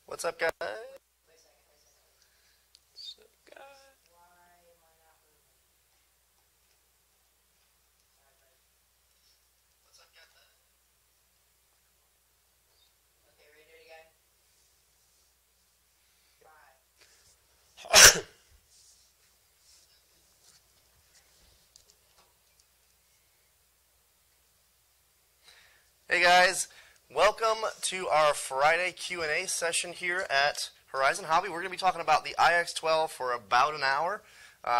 What's up, guys? What's up, guys? What's up, guys? Okay, ready to do it again? Hey guys, welcome to our Friday Q&A session here at Horizon Hobby. We're going to be talking about the iX12 for about an hour.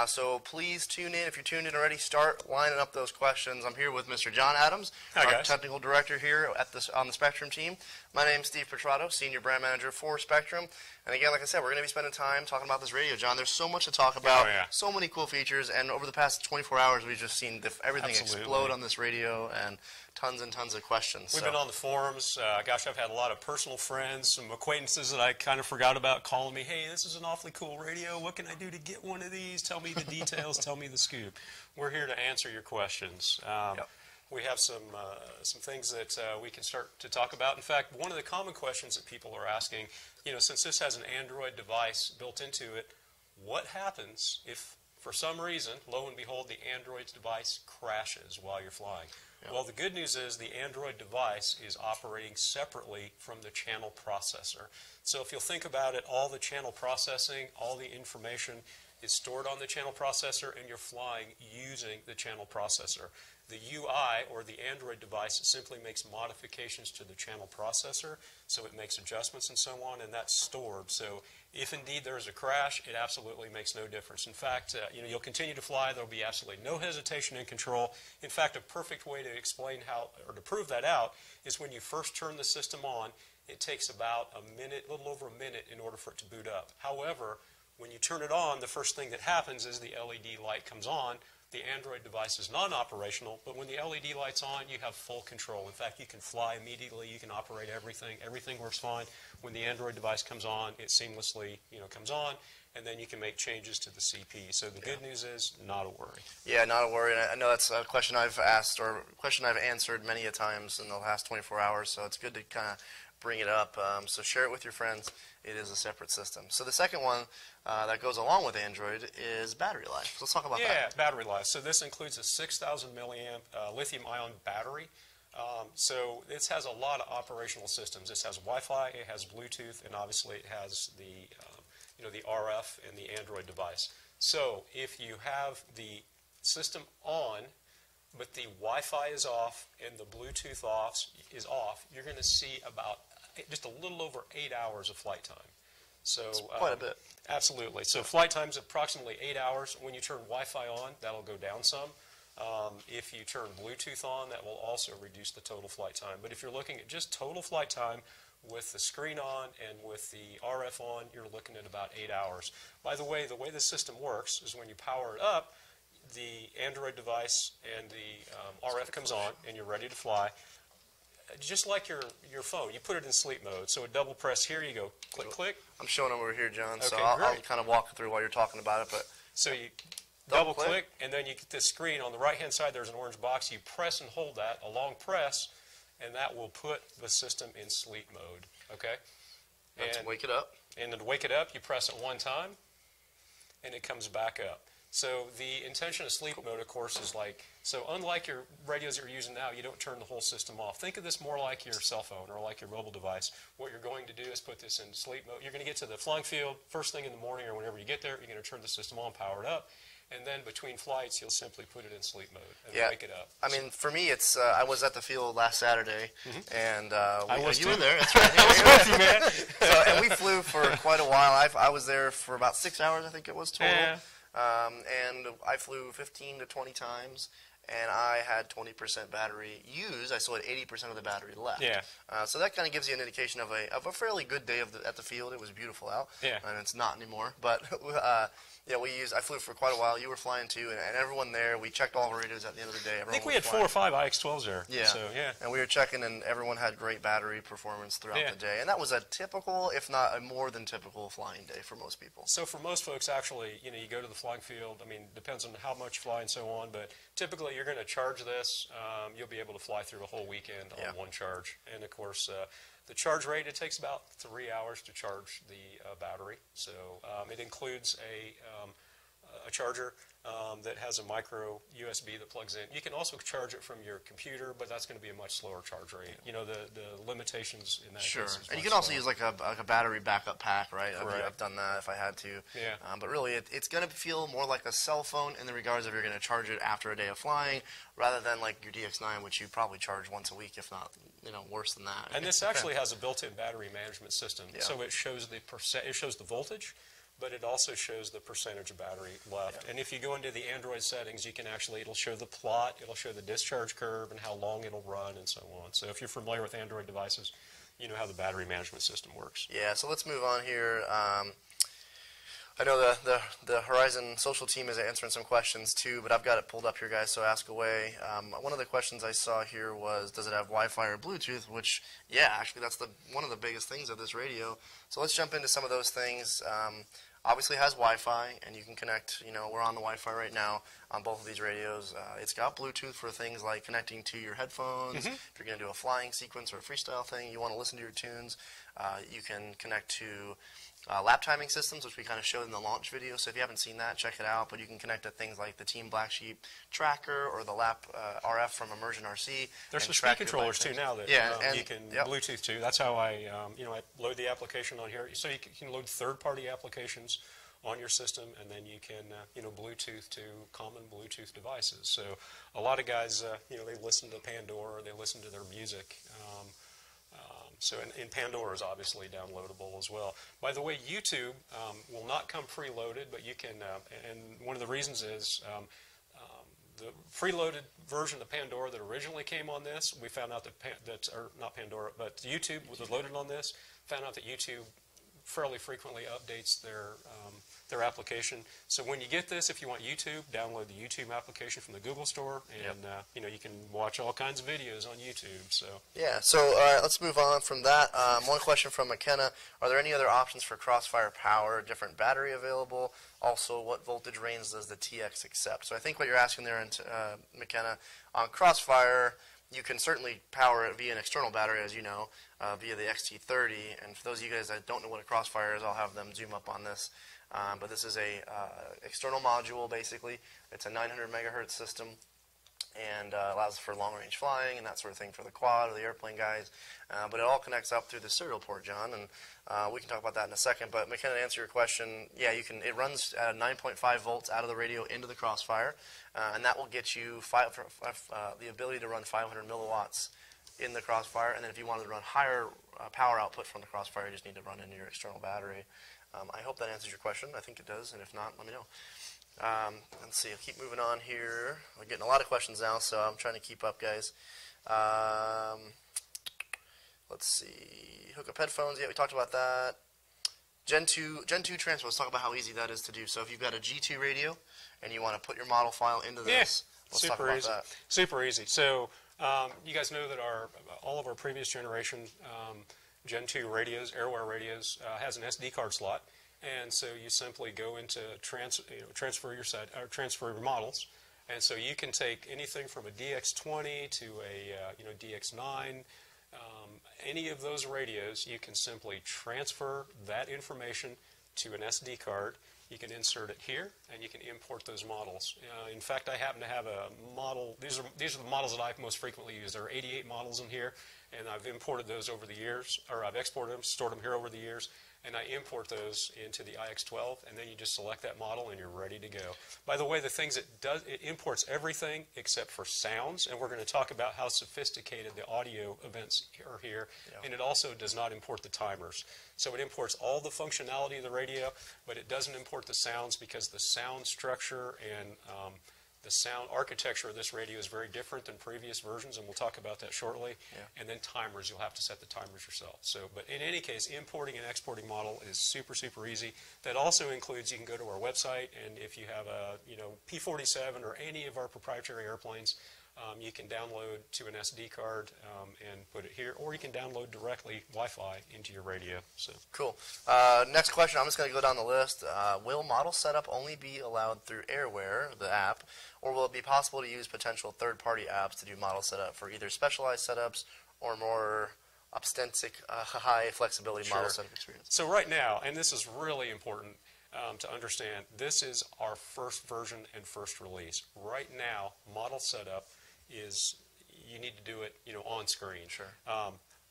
So please tune in. If you're tuned in already, start lining up those questions. I'm here with Mr. John Adams, our technical director here on the Spektrum team. My name's Steve Petrato, Senior Brand Manager for Spektrum. And again, like I said, we're going to be spending time talking about this radio, John. There's so much to talk about, so many cool features, and over the past 24 hours, we've just seen everything explode on this radio, and tons and tons of questions. We've been on the forums. Gosh, I've had a lot of personal friends, some acquaintances that I kind of forgot about calling me, hey, this is an awfully cool radio. What can I do to get one of these? Tell me the details. Tell me the scoop. We're here to answer your questions. We have some things that we can start to talk about. In fact, one of the common questions that people are asking, since this has an Android device built into it, what happens if, for some reason, lo and behold, the Android device crashes while you're flying? Well, the good news is the Android device is operating separately from the channel processor. So if you'll think about it, all the channel processing, all the information is stored on the channel processor, and you're flying using the channel processor. The UI, or the Android device, simply makes modifications to the channel processor, so it makes adjustments and so on, and that's stored. So if indeed there is a crash, it absolutely makes no difference. In fact, you'll continue to fly. There'll be absolutely no hesitation in control. In fact, a perfect way to explain how, or to prove that out, is when you first turn the system on, it takes about a minute, a little over a minute, in order for it to boot up. However, when you turn it on, the first thing that happens is the LED light comes on. The Android device is non-operational, but when the LED light's on, you have full control. In fact, you can fly immediately. You can operate everything. Everything works fine. When the Android device comes on, it seamlessly comes on, and then you can make changes to the CP. So the good news is, not a worry. Yeah, not a worry. And I know that's a question I've asked, or a question I've answered many a times in the last 24 hours, so it's good to kind of bring it up. So share it with your friends. It is a separate system. So the second one that goes along with Android is battery life. So let's talk about that. Yeah, battery life. So this includes a 6,000 milliamp lithium-ion battery. So this has a lot of operational systems. This has Wi-Fi, it has Bluetooth, and obviously it has the the RF and the Android device. So if you have the system on, but the Wi-Fi is off and the Bluetooth is off, you're going to see about just a little over 8 hours of flight time. So that's quite a bit. Absolutely. So flight time is approximately 8 hours. When you turn Wi-Fi on, that'll go down some. If you turn Bluetooth on, that will also reduce the total flight time. But if you're looking at just total flight time with the screen on and with the RF on, you're looking at about 8 hours. By the way the system works is when you power it up, the Android device and the RF comes on, and you're ready to fly. Just like your phone, you put it in sleep mode. So a double press here, you go click, click. I'm showing them over here, John, so I'll kind of walk through while you're talking about it. But so you double click, and then you get this screen. On the right-hand side, there's an orange box. You press and hold that, a long press, and that will put the system in sleep mode. Okay? And wake it up. And to wake it up, you press it one time, and it comes back up. So the intention of sleep mode, of course, is so unlike your radios that you're using now, you don't turn the whole system off. Think of this more like your cell phone or like your mobile device. What you're going to do is put this in sleep mode. You're going to get to the flying field first thing in the morning or whenever you get there. You're going to turn the system on, power it up, and then between flights, you'll simply put it in sleep mode and wake it up. I mean, for me, it's I was at the field last Saturday, and you were there. That's right. I was with you, man. And we flew for quite a while. I was there for about 6 hours, I think it was total. Yeah. And I flew 15 to 20 times, and I had 20% battery used. I still had 80% of the battery left. Yeah. So that kind of gives you an indication of a fairly good day at the field. It was beautiful out. Yeah. And it's not anymore. But yeah, I flew for quite a while. You were flying too, and everyone there. We checked all the radios at the end of the day. I think we had 4 or 5 iX12s there. Yeah. So, yeah. And we were checking, and everyone had great battery performance throughout the day. And that was a typical, if not a more than typical, flying day for most people. So for most folks, actually, you go to the flying field. I mean, depends on how much you fly and so on, but typically you're going to charge this. You'll be able to fly through a whole weekend on one charge. And of course, The charge rate, it takes about 3 hours to charge the battery. So it includes a charger that has a micro USB that plugs in. You can also charge it from your computer, but that's going to be a much slower charge rate. You know, the limitations in that Sure. case is And you much can also slower. use like a battery backup pack, right? Correct. I've done that if I had to. Yeah. But really, it's going to feel more like a cell phone in the regards of you're going to charge it after a day of flying, rather than like your DX9, which you probably charge once a week, if not, worse than that. And this actually has a built-in battery management system. Yeah. So it shows the voltage, but it also shows the percentage of battery left. Yeah. And if you go into the Android settings, it'll show the plot, it'll show the discharge curve and how long it'll run and so on. So if you're familiar with Android devices, you know how the battery management system works. Yeah, so let's move on here. I know the Horizon social team is answering some questions too, but I've got it pulled up here, guys, so ask away. One of the questions I saw here was, does it have Wi-Fi or Bluetooth? Which, yeah, actually that's one of the biggest things of this radio. So let's jump into some of those things. Obviously it has Wi-Fi, and you can connect, we're on the Wi-Fi right now on both of these radios. It's got Bluetooth for things like connecting to your headphones. If you're going to do a flying sequence or a freestyle thing, you want to listen to your tunes. You can connect to lap timing systems, which we kind of showed in the launch video. So if you haven't seen that, check it out. But you can connect to things like the Team Black Sheep tracker or the lap RF from Immersion RC. There's some speed controllers too now that you can Bluetooth to. That's how I load the application on here. So you can load third-party applications on your system, and then you can Bluetooth to common Bluetooth devices. So a lot of guys they listen to Pandora, they listen to their music. So and Pandora is obviously downloadable as well. By the way, YouTube will not come preloaded, but you can. And one of the reasons is the preloaded version of Pandora that originally came on this. We found out that or not Pandora, but YouTube was loaded on this. Found out that YouTube fairly frequently updates their application. So when you get this, if you want YouTube, download the YouTube application from the Google Store, and you can watch all kinds of videos on YouTube. So yeah. So all right, let's move on from that. One question from McKenna: are there any other options for Crossfire power? Different battery available? Also, what voltage range does the TX accept? So I think what you're asking there, McKenna, on Crossfire, you can certainly power it via an external battery, as you know, via the XT30. And for those of you guys that don't know what a Crossfire is, I'll have them zoom up on this. But this is a external module, basically. It's a 900 megahertz system, and allows for long-range flying and that sort of thing for the quad or the airplane guys. But it all connects up through the serial port, John, and we can talk about that in a second. But McKenna, to answer your question, yeah, you can. It runs at 9.5 volts out of the radio into the Crossfire, and that will get you the ability to run 500 milliwatts in the Crossfire. And then if you wanted to run higher power output from the Crossfire, you just need to run into your external battery. I hope that answers your question. I think it does, and if not, let me know. Let's see. I'll keep moving on here. We're getting a lot of questions now, so I'm trying to keep up, guys. Let's see. Hook up headphones. Yeah, we talked about that. Gen 2 transfer. Let's talk about how easy that is to do. So if you've got a G2 radio and you want to put your model file into this, let's talk about that. Super easy. So you guys know that all of our previous generation Gen 2 radios, Airware radios, has an SD card slot, and so you simply go into transfer your models, and so you can take anything from a DX20 to a DX9, any of those radios. You can simply transfer that information to an SD card. You can insert it here, and you can import those models. In fact, I happen to have a model. These are the models that I most frequently use. There are 88 models in here, and I've imported those over the years, or I've exported them, stored them here over the years, and I import those into the iX12, and then you just select that model, and you're ready to go. By the way, the things it imports everything except for sounds, and we're going to talk about how sophisticated the audio events are here, and it also does not import the timers. So it imports all the functionality of the radio, but it doesn't import the sounds because the sound structure and the sound architecture of this radio is very different than previous versions, and we'll talk about that shortly. And then timers, you'll have to set the timers yourself. So, but in any case, importing and exporting model is super, super easy. That also includes, you can go to our website, and if you have a P-47 or any of our proprietary airplanes, you can download to an SD card and put it here, or you can download directly Wi-Fi into your radio. So cool. Next question. I'm just going to go down the list. Will model setup only be allowed through Airware, the app, or will it be possible to use potential third-party apps to do model setup for either specialized setups or more obstetric, high flexibility model setup experience. So right now, and this is really important to understand, this is our first version and first release. Right now, model setup is, you need to do it, on screen. Sure.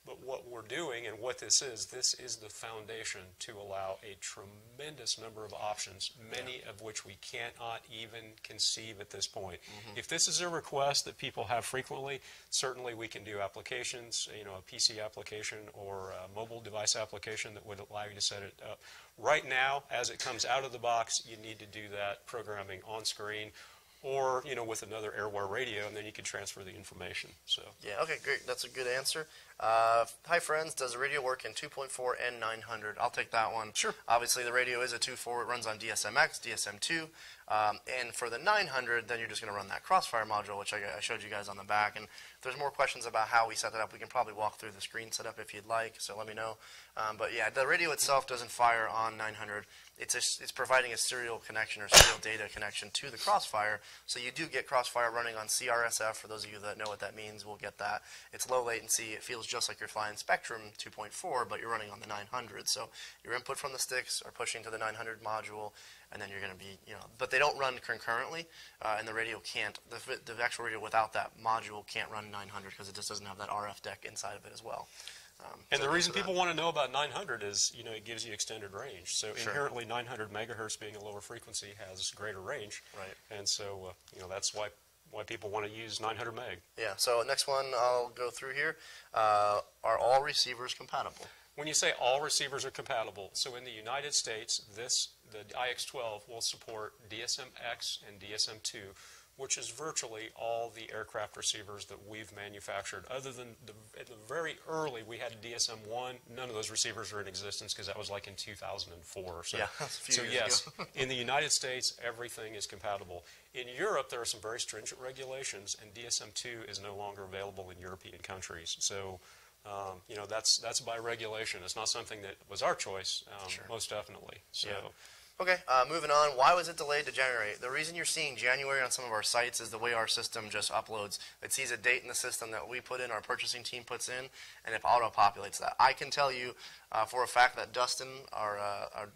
But what we're doing and what this is the foundation to allow a tremendous number of options, many of which we cannot even conceive at this point. If this is a request that people have frequently, certainly we can do applications, a PC application or a mobile device application that would allow you to set it up. Right now, as it comes out of the box, you need to do that programming on screen, or with another AirWire radio, and then you can transfer the information. So yeah, okay, great. That's a good answer. Hi friends, does the radio work in 2.4 and 900? I'll take that one. Sure. Obviously, the radio is a 2.4. It runs on DSMX, DSM2, and for the 900, then you're just going to run that Crossfire module, which I showed you guys on the back. And if there's more questions about how we set that up, we can probably walk through the screen setup if you'd like. So let me know. But yeah, the radio itself doesn't fire on 900. It's providing a serial connection or serial data connection to the Crossfire. So you do get Crossfire running on CRSF. For those of you that know what that means, we'll get that. It's low latency. It feels just like you're flying Spektrum 2.4, but you're running on the 900. So your input from the sticks are pushing to the 900 module, and then you're going to be, but they don't run concurrently, and the radio can't, the actual radio without that module can't run 900 because it just doesn't have that RF deck inside of it as well. And the reason people want to know about 900 is, it gives you extended range. So inherently 900 megahertz being a lower frequency has greater range. Right. And so, that's why people want to use 900 meg. Yeah, so next one I'll go through here. Are all receivers compatible? When you say all receivers are compatible, so in the United States, the iX12 will support DSM-X and DSM-2, which is virtually all the aircraft receivers that we've manufactured. Other than at the very early, we had DSM-1. None of those receivers are in existence because that was like in 2004. So, yeah, that's a few years yes, ago. in the United States, everything is compatible. In Europe, there are some very stringent regulations, and DSM-2 is no longer available in European countries. So, that's by regulation. It's not something that was our choice, most definitely. So. Yeah. Okay, moving on. Why was it delayed to generate? The reason you're seeing January on some of our sites is the way our system just uploads. It sees a date in the system that we put in, our purchasing team puts in, and it auto-populates that. I can tell you for a fact that Dustin, our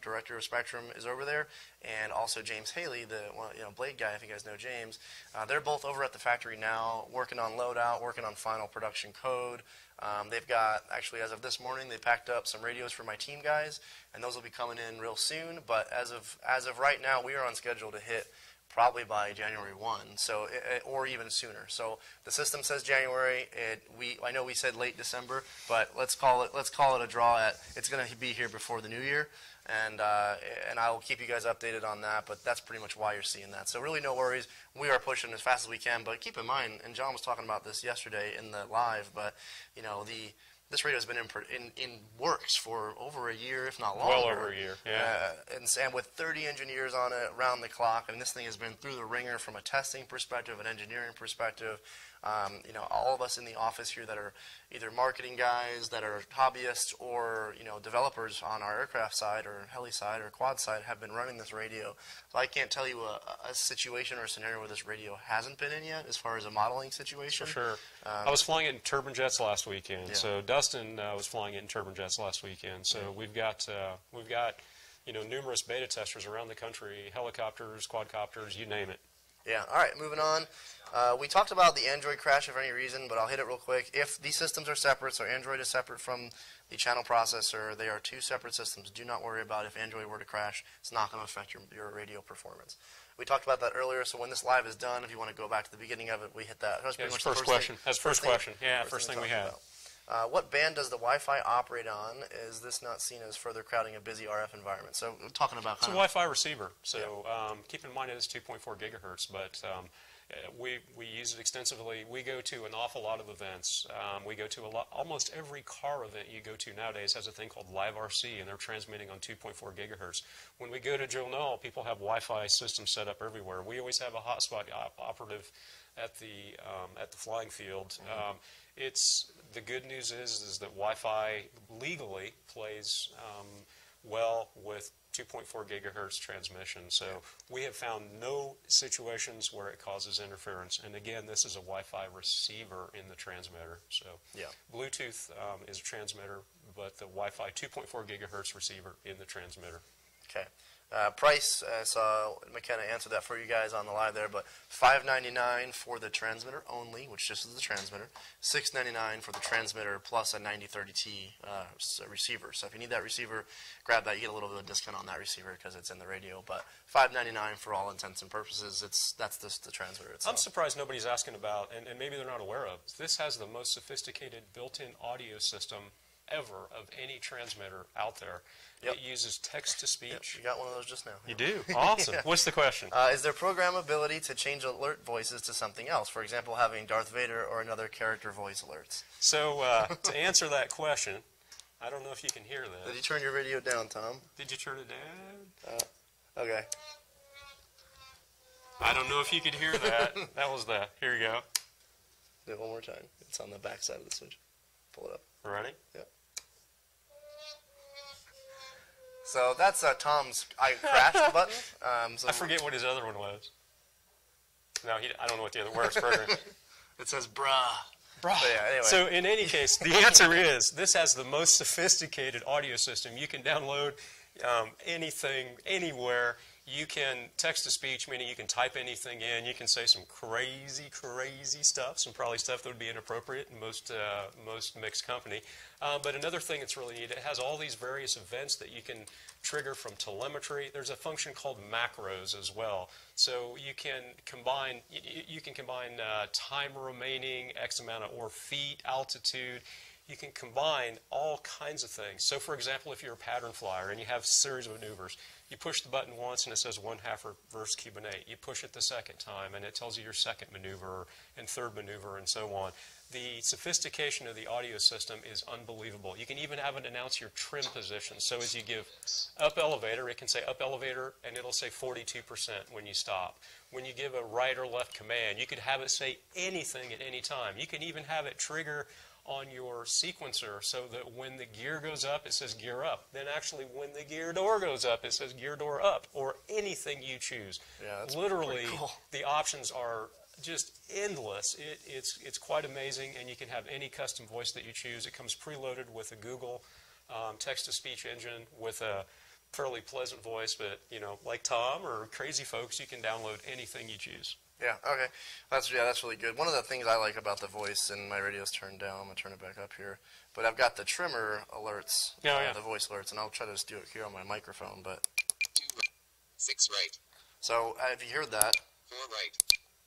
director of Spektrum, is over there, and also James Haley, the Blade guy, if you guys know James. They're both over at the factory now, working on loadout, working on final production code. They've got, actually as of this morning, they packed up some radios for my team guys, and those will be coming in real soon. But as of right now, we are on schedule to hit probably by January 1, so or even sooner. So the system says January. I know we said late December, but let's call it a draw at it's going to be here before the new year. And I will keep you guys updated on that, but that's pretty much why you're seeing that. So really no worries. We are pushing as fast as we can, but keep in mind, and John was talking about this yesterday in the live, but this radio has been in works for over a year, if not longer. Well over a year, yeah. And with 30 engineers on it around the clock, and this thing has been through the ringer from a testing perspective, an engineering perspective. All of us in the office here that are either marketing guys, that are hobbyists, or developers on our aircraft side or heli side or quad side have been running this radio. So I can't tell you a situation or a scenario where this radio hasn't been in yet as far as a modeling situation. For sure. I was flying it in turbine jets last weekend. Yeah. So Dustin was flying it in turbine jets last weekend. So we've got numerous beta testers around the country, helicopters, quadcopters, you name it. Yeah. All right. Moving on. We talked about the Android crash for any reason, but I'll hit it real quick. If these systems are separate, so Android is separate from the channel processor, they are two separate systems. Do not worry about if Android were to crash. It's not going to affect your radio performance. We talked about that earlier, so when this live is done, if you want to go back to the beginning of it, we hit that. That's pretty much first the question. thing. That's first question. Yeah, first thing we had. What band does the Wi-Fi operate on? Is this not seen as further crowding a busy RF environment? So we're talking about it's a Wi-Fi receiver. So keep in mind it is 2.4 gigahertz, but we use it extensively. We go to an awful lot of events. We go to almost every car event you go to nowadays has a thing called Live RC, and they're transmitting on 2.4 gigahertz. When we go to Joe Null, people have Wi-Fi systems set up everywhere. We always have a hotspot operative at the flying field. The good news is that Wi-Fi legally plays well with 2.4 gigahertz transmission. So we have found no situations where it causes interference. And again, this is a Wi-Fi receiver in the transmitter. So Bluetooth is a transmitter, but the Wi-Fi 2.4 gigahertz receiver in the transmitter. Okay. Price, I saw McKenna answer that for you guys on the live there, but $5.99 for the transmitter only, which just is the transmitter. $6.99 for the transmitter plus a 9030T receiver. So if you need that receiver, grab that. You get a little bit of a discount on that receiver because it's in the radio. But $5.99 for all intents and purposes. That's just the transmitter itself. I'm surprised nobody's asking about, and maybe they're not aware of, this has the most sophisticated built-in audio system ever of any transmitter out there. It uses text-to-speech. You got one of those just now. You do? Awesome. What's the question? Is there programmability to change alert voices to something else? For example, having Darth Vader or another character voice alerts. So to answer that question, I don't know if you can hear that. Did you turn your radio down, Tom? Did you turn it down? Okay. I don't know if you could hear that. That was that. Here you go. Do it one more time. It's on the back side of the switch. Pull it up. Ready? Yep. So that's Tom's I crashed button. So I forget what his other one was. No, I don't know what the other word is. It says brah. Brah. But yeah, anyway. So in any case, the answer is this has the most sophisticated audio system. You can download anything, anywhere. You can text-to-speech, meaning you can type anything in. You can say some crazy, crazy stuff, some probably stuff that would be inappropriate in most mixed company. But another thing that's really neat, it has all these various events that you can trigger from telemetry. There's a function called macros as well. So you can combine time remaining, X amount of or feet, altitude. You can combine all kinds of things. So for example, if you're a pattern flyer and you have a series of maneuvers, you push the button once and it says 1/2 reverse Cubanate. You push it the second time and it tells you your second maneuver and third maneuver and so on. The sophistication of the audio system is unbelievable. You can even have it announce your trim position. So as you give up elevator, it can say up elevator and it'll say 42% when you stop. When you give a right or left command, you could have it say anything at any time. You can even have it trigger on your sequencer so that when the gear goes up, it says gear up. Then actually when the gear door goes up, it says gear door up, or anything you choose. Yeah, that's literally cool. The options are just endless. It's quite amazing, and you can have any custom voice that you choose. It comes preloaded with a Google text-to-speech engine with a fairly pleasant voice, but like Tom or crazy folks, you can download anything you choose. Yeah, okay. That's really good. One of the things I like about the voice, and my radio's turned down, I'm going to turn it back up here, but I've got the trimmer alerts, the voice alerts, and I'll try to just do it here on my microphone. But 2 right, 6 right. So if you heard that. 4 right,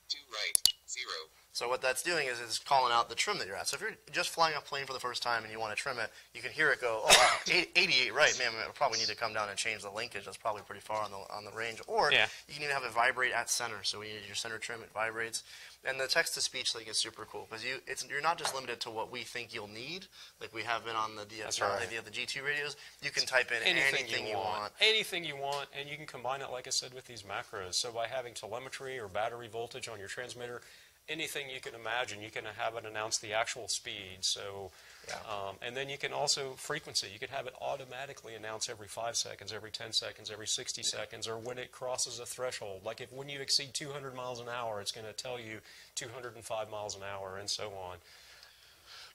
2 right, 0. So what that's doing is it's calling out the trim that you're at. So if you're just flying a plane for the first time and you want to trim it, you can hear it go, oh wow, 88 right, man, I probably need to come down and change the linkage. That's probably pretty far on the range. Or you can even have it vibrate at center. So when you use your center trim, it vibrates. And the text-to-speech thing is super cool because you're not just limited to what we think you'll need, like we have been on the the G2 radios. You can type in anything you want. Anything you want, and you can combine it, like I said, with these macros. So by having telemetry or battery voltage on your transmitter, anything you can imagine, you can have it announce the actual speed. So, and then you can also frequency. You could have it automatically announce every 5 seconds, every 10 seconds, every 60 seconds, or when it crosses a threshold. Like when you exceed 200 miles an hour, it's going to tell you 205 miles an hour, and so on.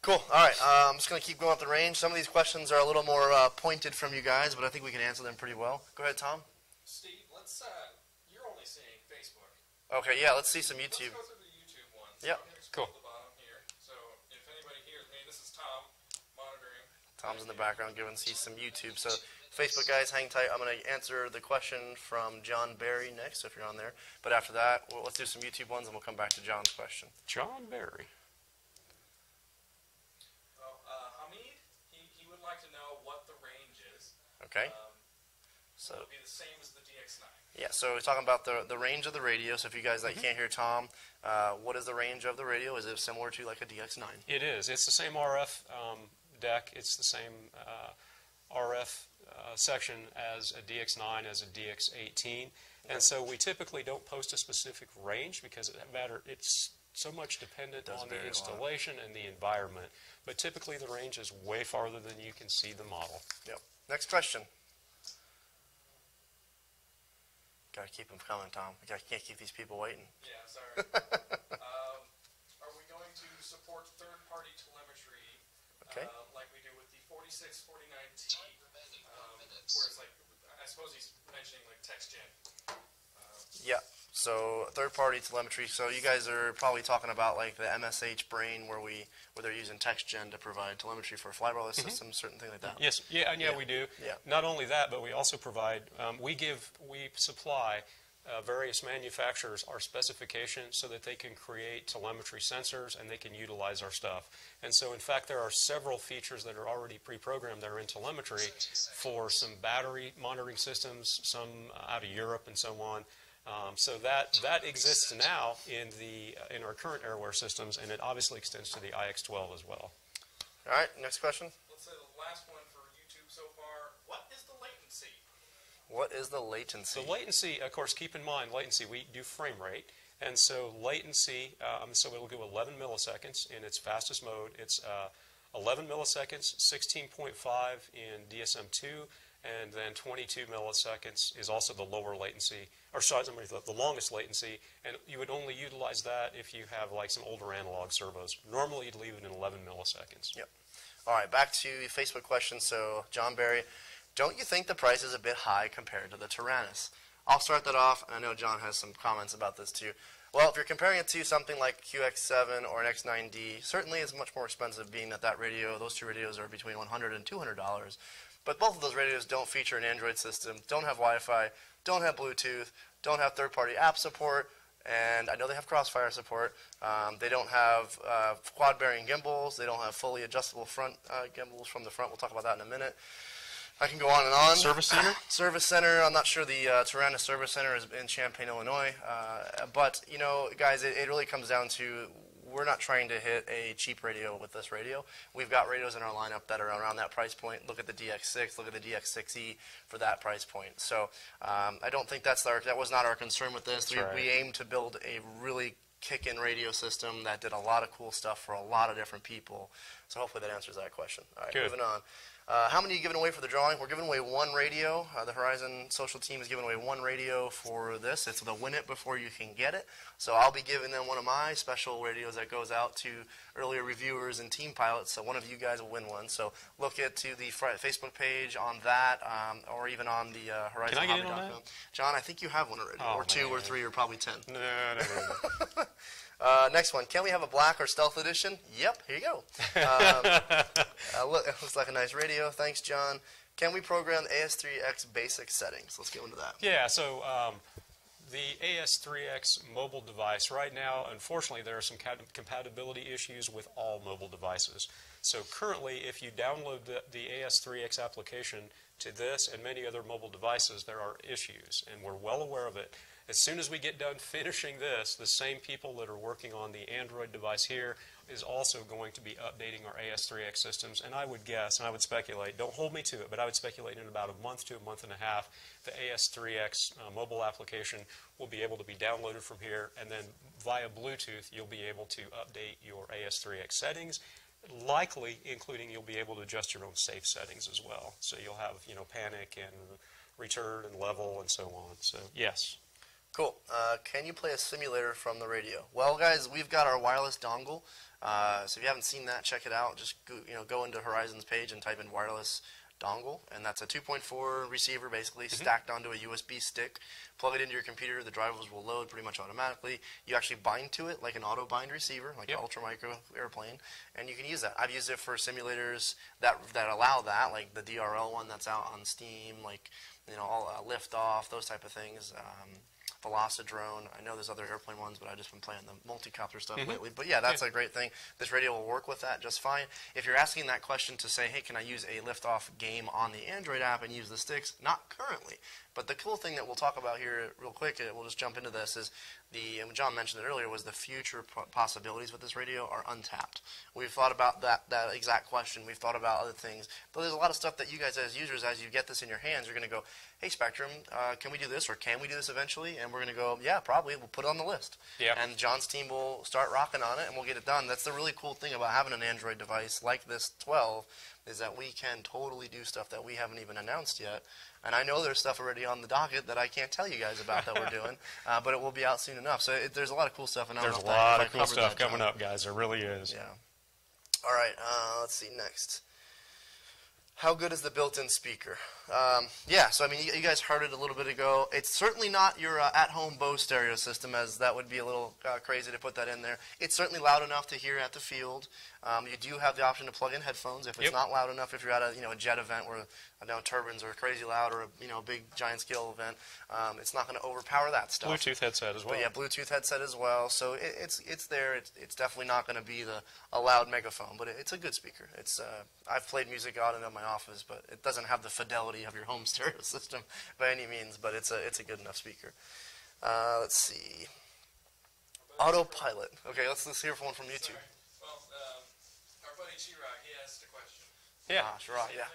Cool. All right. I'm just going to keep going up the range. Some of these questions are a little more pointed from you guys, but I think we can answer them pretty well. Go ahead, Tom. Steve, you're only seeing Facebook. Okay. Yeah. Let's see some YouTube. Let's go through the YouTube ones. Yep. Cool. The bottom here. So if anybody hears me, this is Tom monitoring. Tom's in the background giving us some YouTube. So Facebook guys, hang tight. I'm going to answer the question from John Barry next, if you're on there. But after that, let's do some YouTube ones, and we'll come back to John's question. John Barry. Hamid, he would like to know what the range is. Okay. So it would be the same as the DX9. Yeah, so we're talking about the range of the radio. So if you guys can't hear Tom, what is the range of the radio? Is it similar to like a DX9? It is. It's the same RF deck. It's the same RF section as a DX9, as a DX18. And so we typically don't post a specific range because it's so much dependent on the installation and the environment. But typically the range is way farther than you can see the model. Yep. Next question. Gotta keep them coming, Tom. We can't keep these people waiting. Yeah, sorry. Are we going to support third-party telemetry Okay. like we do with the 4649T? Where it's like, I suppose he's mentioning like text gen. Yeah. So third-party telemetry. So you guys are probably talking about like the MSH brain where they're using text gen to provide telemetry for fly-by-wire systems, certain things like that. Yes, yeah, we do. Yeah. Not only that, but we also provide, we supply various manufacturers our specifications so that they can create telemetry sensors and they can utilize our stuff. And so, in fact, there are several features that are already pre-programmed that are in telemetry for some battery monitoring systems, some out of Europe and so on. So that exists now in our current airware systems, and it obviously extends to the iX12 as well. All right, next question. Let's say the last one for YouTube so far. What is the latency? What is the latency? The latency, of course, keep in mind, latency, we do frame rate. And so latency, so it'll go 11 milliseconds in its fastest mode. It's 11 milliseconds, 16.5 in DSM-2, and then 22 milliseconds is also the lower latency, or sorry, the longest latency, and you would only utilize that if you have like some older analog servos. Normally you'd leave it in 11 milliseconds. Yep. All right, back to Facebook questions. So, John Barry, don't you think the price is a bit high compared to the Tyrannus? I'll start that off. I know John has some comments about this too. Well, if you're comparing it to something like QX7 or an X9D, certainly it's much more expensive, being that radio, those two radios are between $100 and $200. But both of those radios don't feature an Android system, don't have Wi-Fi, don't have Bluetooth, don't have third-party app support, and I know they have Crossfire support. They don't have quad-bearing gimbals. They don't have fully adjustable front gimbals from the front. We'll talk about that in a minute. I can go on and on. Service center? Service center. I'm not sure the Tyrannus Service Center is in Champaign, Illinois. But, you know, guys, it really comes down to we're not trying to hit a cheap radio with this radio. We've got radios in our lineup that are around that price point. Look at the DX6. Look at the DX6E for that price point. So I don't think that was not our concern with this. We aim to build a really kick-in radio system that did a lot of cool stuff for a lot of different people. So hopefully that answers that question. All right, Good. Moving on. How many are you giving away for the drawing? We're giving away one radio. The Horizon social team is giving away one radio for this. It's the win it before you can get it. So I'll be giving them one of my special radios that goes out to earlier reviewers and team pilots. So one of you guys will win one. So look to the Facebook page on that, or even on the Can I get in on that? HorizonHobby.com. John, I think you have one already, or two, or three, or probably 10. No. Next one. Can we have a black or stealth edition? Yep, here you go. Look, it looks like a nice radio. Thanks, John. Can we program the AS3X basic settings? Let's go into that. Yeah, so the AS3X mobile device, right now, unfortunately, there are some compatibility issues with all mobile devices. So currently, if you download the AS3X application to this and many other mobile devices, there are issues, and we're well aware of it. As soon as we get done finishing this, the same people that are working on the Android device here is also going to be updating our AS3X systems. And I would guess, and I would speculate, don't hold me to it, but I would speculate in about a month to a month and a half, the AS3X mobile application will be able to be downloaded from here. And then via Bluetooth, you'll be able to update your AS3X settings, likely including you'll be able to adjust your own safe settings as well. So you'll have, you know, panic and return and level and so on. So, yes. Cool. Can you play a simulator from the radio? Well, guys, we've got our wireless dongle. So if you haven't seen that, check it out. Just go into Horizon's page and type in wireless dongle, and that's a 2.4 receiver basically stacked onto a USB stick. Plug it into your computer. The drivers will load pretty much automatically. You actually bind to it like an auto bind receiver, like an ultra micro airplane, and you can use that. I've used it for simulators that allow that, like the DRL one that's out on Steam, like all Liftoff, those type of things. Velocidrone. I know there's other airplane ones, but I've just been playing the multi-copter stuff lately. But yeah, that's a great thing. This radio will work with that just fine. If you're asking that question to say, hey, can I use a Liftoff game on the Android app and use the sticks? Not currently. But the cool thing that we'll talk about here real quick, we'll just jump into this, is and John mentioned it earlier, was the future possibilities with this radio are untapped. We've thought about that exact question. We've thought about other things. But there's a lot of stuff that you guys as users, as you get this in your hands, you're going to go, hey, Spektrum, can we do this, or can we do this eventually? And we're going to go, yeah, probably, we'll put it on the list. Yeah. And John's team will start rocking on it, and we'll get it done. That's the really cool thing about having an Android device like this 12, is that we can totally do stuff that we haven't even announced yet. And I know there's stuff already on the docket that I can't tell you guys about that we're doing, but it will be out soon enough. So there's a lot of cool stuff. And There's a lot of cool stuff coming up, guys. There really is. Yeah. All right, let's see next. How good is the built-in speaker? Yeah, so I mean, you guys heard it a little bit ago. It's certainly not your at-home Bose stereo system, as that would be a little crazy to put that in there. It's certainly loud enough to hear at the field. You do have the option to plug in headphones if it's not loud enough. If you're at a jet event where turbines are crazy loud, or a big giant scale event, it's not going to overpower that stuff. Bluetooth headset as well. But yeah, Bluetooth headset as well. So it's there. It's definitely not going to be a loud megaphone, but it's a good speaker. I've played music out in my office, but it doesn't have the fidelity of your home stereo system by any means. But it's a good enough speaker. Let's see. Autopilot. Okay, let's hear one from YouTube. Sorry. Well, our buddy Chirag, he asked a question. Yeah. Chirag, yeah.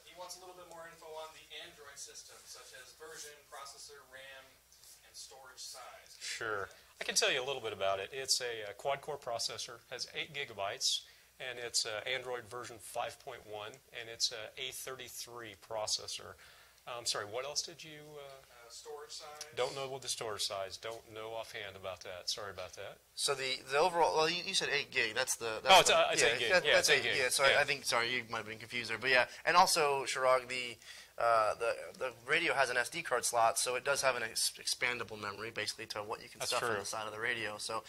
He wants a little bit more info on the Android system, such as version, processor, RAM, and storage size. Sure. I can tell you a little bit about it. It's a quad-core processor, has 8 gigabytes, and it's Android version 5.1, and it's a A33 processor. Sorry, what else did you... storage size? Don't know what the storage size. Don't know offhand about that. Sorry about that. So the overall... Well, you said 8 gig. That's the... It's 8 gig. Yeah, that's it's 8 gig. Yeah, sorry, Yeah. I think... Sorry, you might have been confused there. But yeah, and also, Chirag, the radio has an SD card slot, so it does have an expandable memory, basically, to what you can That's stuff true. on the side of the radio. So,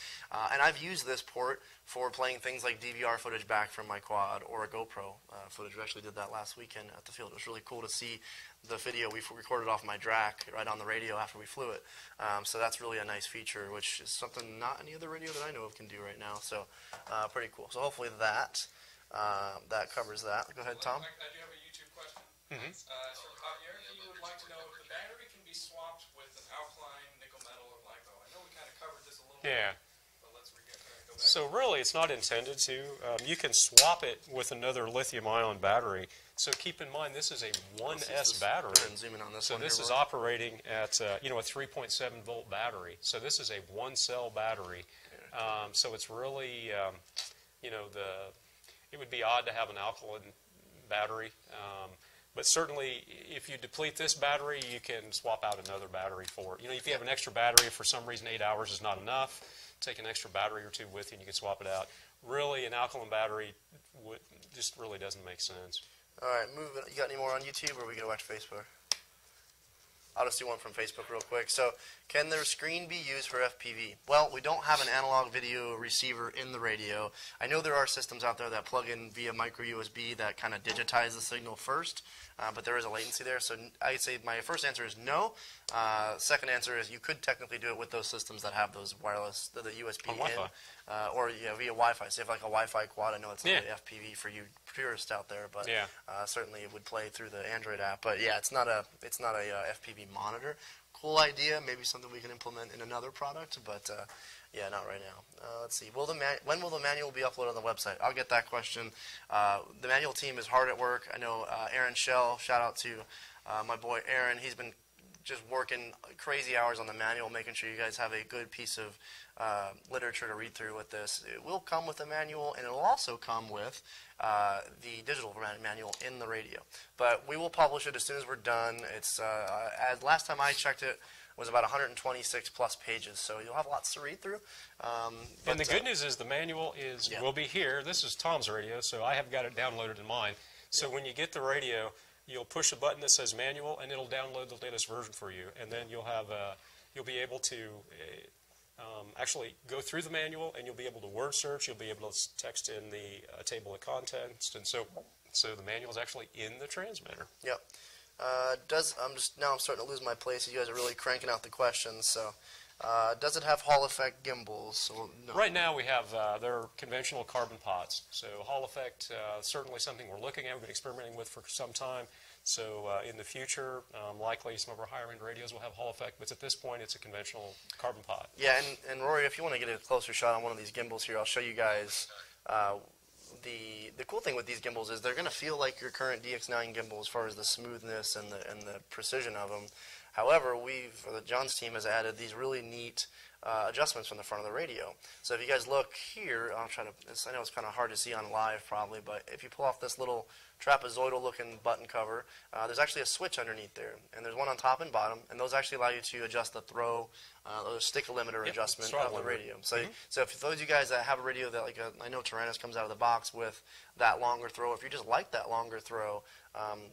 and I've used this port for playing things like DVR footage back from my quad or a GoPro footage. We actually did that last weekend at the field. It was really cool to see the video we recorded off my DRAC right on the radio after we flew it. So that's really a nice feature, which is something not any other radio that I know of can do right now. So pretty cool. So hopefully that covers that. Go ahead, Tom. I do have a YouTube question. Mm-hmm. It's from Javier. He would like to know if the battery can be swapped with an alkaline, nickel metal, or LiPo. I know we kind of covered this a little Yeah. bit, but let's go back. So really, it's not intended to. You can swap it with another lithium-ion battery. So keep in mind, this is a 1S battery. Go ahead and zoom in on this So one this here, is Roy. operating at a 3.7-volt battery. So this is a one-cell battery. So it's really, it would be odd to have an alkaline battery. But certainly, if you deplete this battery, you can swap out another battery for it. If you have an extra battery, if for some reason 8 hours is not enough, take an extra battery or two with you and you can swap it out. Really, an alkaline battery just really doesn't make sense. All right, moving. You got any more on YouTube, or are we going to watch Facebook? I'll just do one from Facebook real quick. So, can their screen be used for FPV? Well, we don't have an analog video receiver in the radio. I know there are systems out there that plug in via micro USB that kind of digitize the signal first, but there is a latency there. So I'd say my first answer is no. Second answer is you could technically do it with those systems that have those wireless, the USB On Wi-Fi. or via Wi-Fi. So if like a Wi-Fi quad, I know it's not Yeah. really FPV for you purists out there, but Yeah. certainly it would play through the Android app. But yeah, it's not a FPV monitor. Cool idea, maybe something we can implement in another product, but yeah, not right now. Let's see. When will the manual be uploaded on the website? I'll get that question. The manual team is hard at work. I know Aaron Shell, shout out to my boy Aaron. He's been just working crazy hours on the manual, making sure you guys have a good piece of literature to read through with this. It will come with a manual, and it will also come with the digital manual in the radio. But we will publish it as soon as we're done. It's as last time I checked it was about 126 plus pages, so you'll have lots to read through. And the good news is the manual will be here. This is Tom's radio, so I have got it downloaded in mine. So when you get the radio, you'll push a button that says manual, and it'll download the latest version for you. And then you'll be able to actually go through the manual, and you'll be able to word search. You'll be able to text in the table of contents, and so the manual is actually in the transmitter. Yep. I'm starting to lose my place. You guys are really cranking out the questions. So, does it have Hall effect gimbals? Well, no. Right now we have they're conventional carbon pods. So Hall effect certainly something we're looking at. We've been experimenting with for some time. So in the future, likely some of our higher end radios will have Hall effect. But at this point, it's a conventional carbon pod. Yeah, and Rory, if you want to get a closer shot on one of these gimbals here, I'll show you guys the cool thing with these gimbals is they're going to feel like your current DX9 gimbal as far as the smoothness and the precision of them. However, John's team has added these really neat adjustments from the front of the radio. So if you guys look here, I know it's kind of hard to see on live probably, but if you pull off this little trapezoidal looking button cover, there's actually a switch underneath there, and there's one on top and bottom, and those actually allow you to adjust the throw, the stick limiter adjustment of the radio. So, so if those of you guys that have a radio that I know Tyrannus comes out of the box with that longer throw, if you just like that longer throw,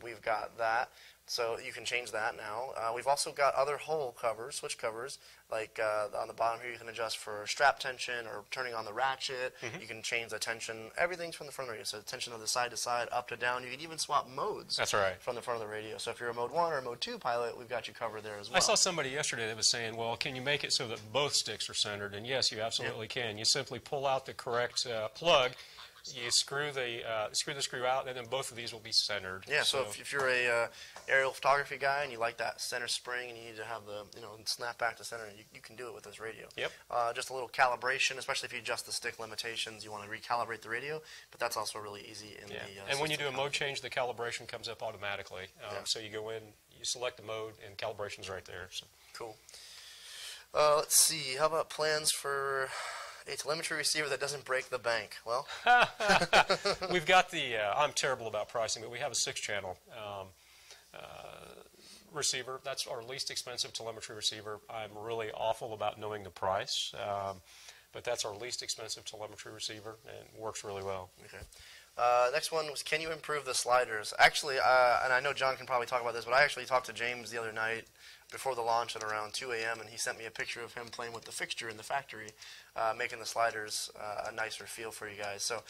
we've got that. So you can change that now. We've also got other hole covers, switch covers, like on the bottom here you can adjust for strap tension or turning on the ratchet. You can change the tension. Everything's from the front of the radio. So tension of the side to side, up to down. You can even swap modes. That's right. From the front of the radio. So if you're a mode 1 or a mode 2 pilot, we've got you covered there as well. I saw somebody yesterday that was saying, well, can you make it so that both sticks are centered? And yes, you absolutely can. You simply pull out the correct plug. You screw the screw out, and then both of these will be centered. Yeah. So if you're a aerial photography guy and you like that center spring and you need to have the snap back to center, you can do it with this radio. Yep. Just a little calibration, especially if you adjust the stick limitations, you want to recalibrate the radio, but that's also really easy in the. And when you do a mode change, the calibration comes up automatically. So you go in, you select the mode, and calibration's right there. So. Cool. Let's see. How about plans for a telemetry receiver that doesn't break the bank? Well, we've got the. I'm terrible about pricing, but we have a 6-channel receiver. That's our least expensive telemetry receiver. I'm really awful about knowing the price, but that's our least expensive telemetry receiver, and works really well. Okay. Next one was, can you improve the sliders? Actually, and I know John can probably talk about this, but I actually talked to James the other night before the launch at around 2 a.m., and he sent me a picture of him playing with the fixture in the factory, making the sliders a nicer feel for you guys. So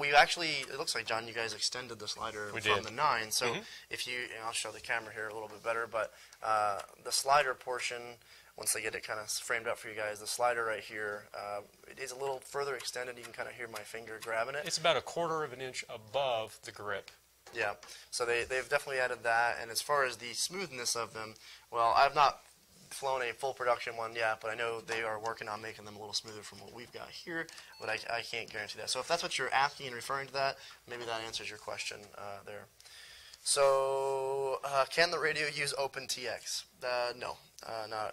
we actually, it looks like, John, you guys extended the slider from the 9. So if you, I'll show the camera here a little bit better, but the slider portion, once they get it kind of framed up for you guys, the slider right here, it is a little further extended. You can kind of hear my finger grabbing it. It's about 1/4 of an inch above the grip. Yeah, so they've definitely added that. And as far as the smoothness of them, well, I've not flown a full production one yet, but I know they are working on making them a little smoother from what we've got here, but I can't guarantee that. So if that's what you're asking and referring to that, maybe that answers your question there. So can the radio use OpenTX? No,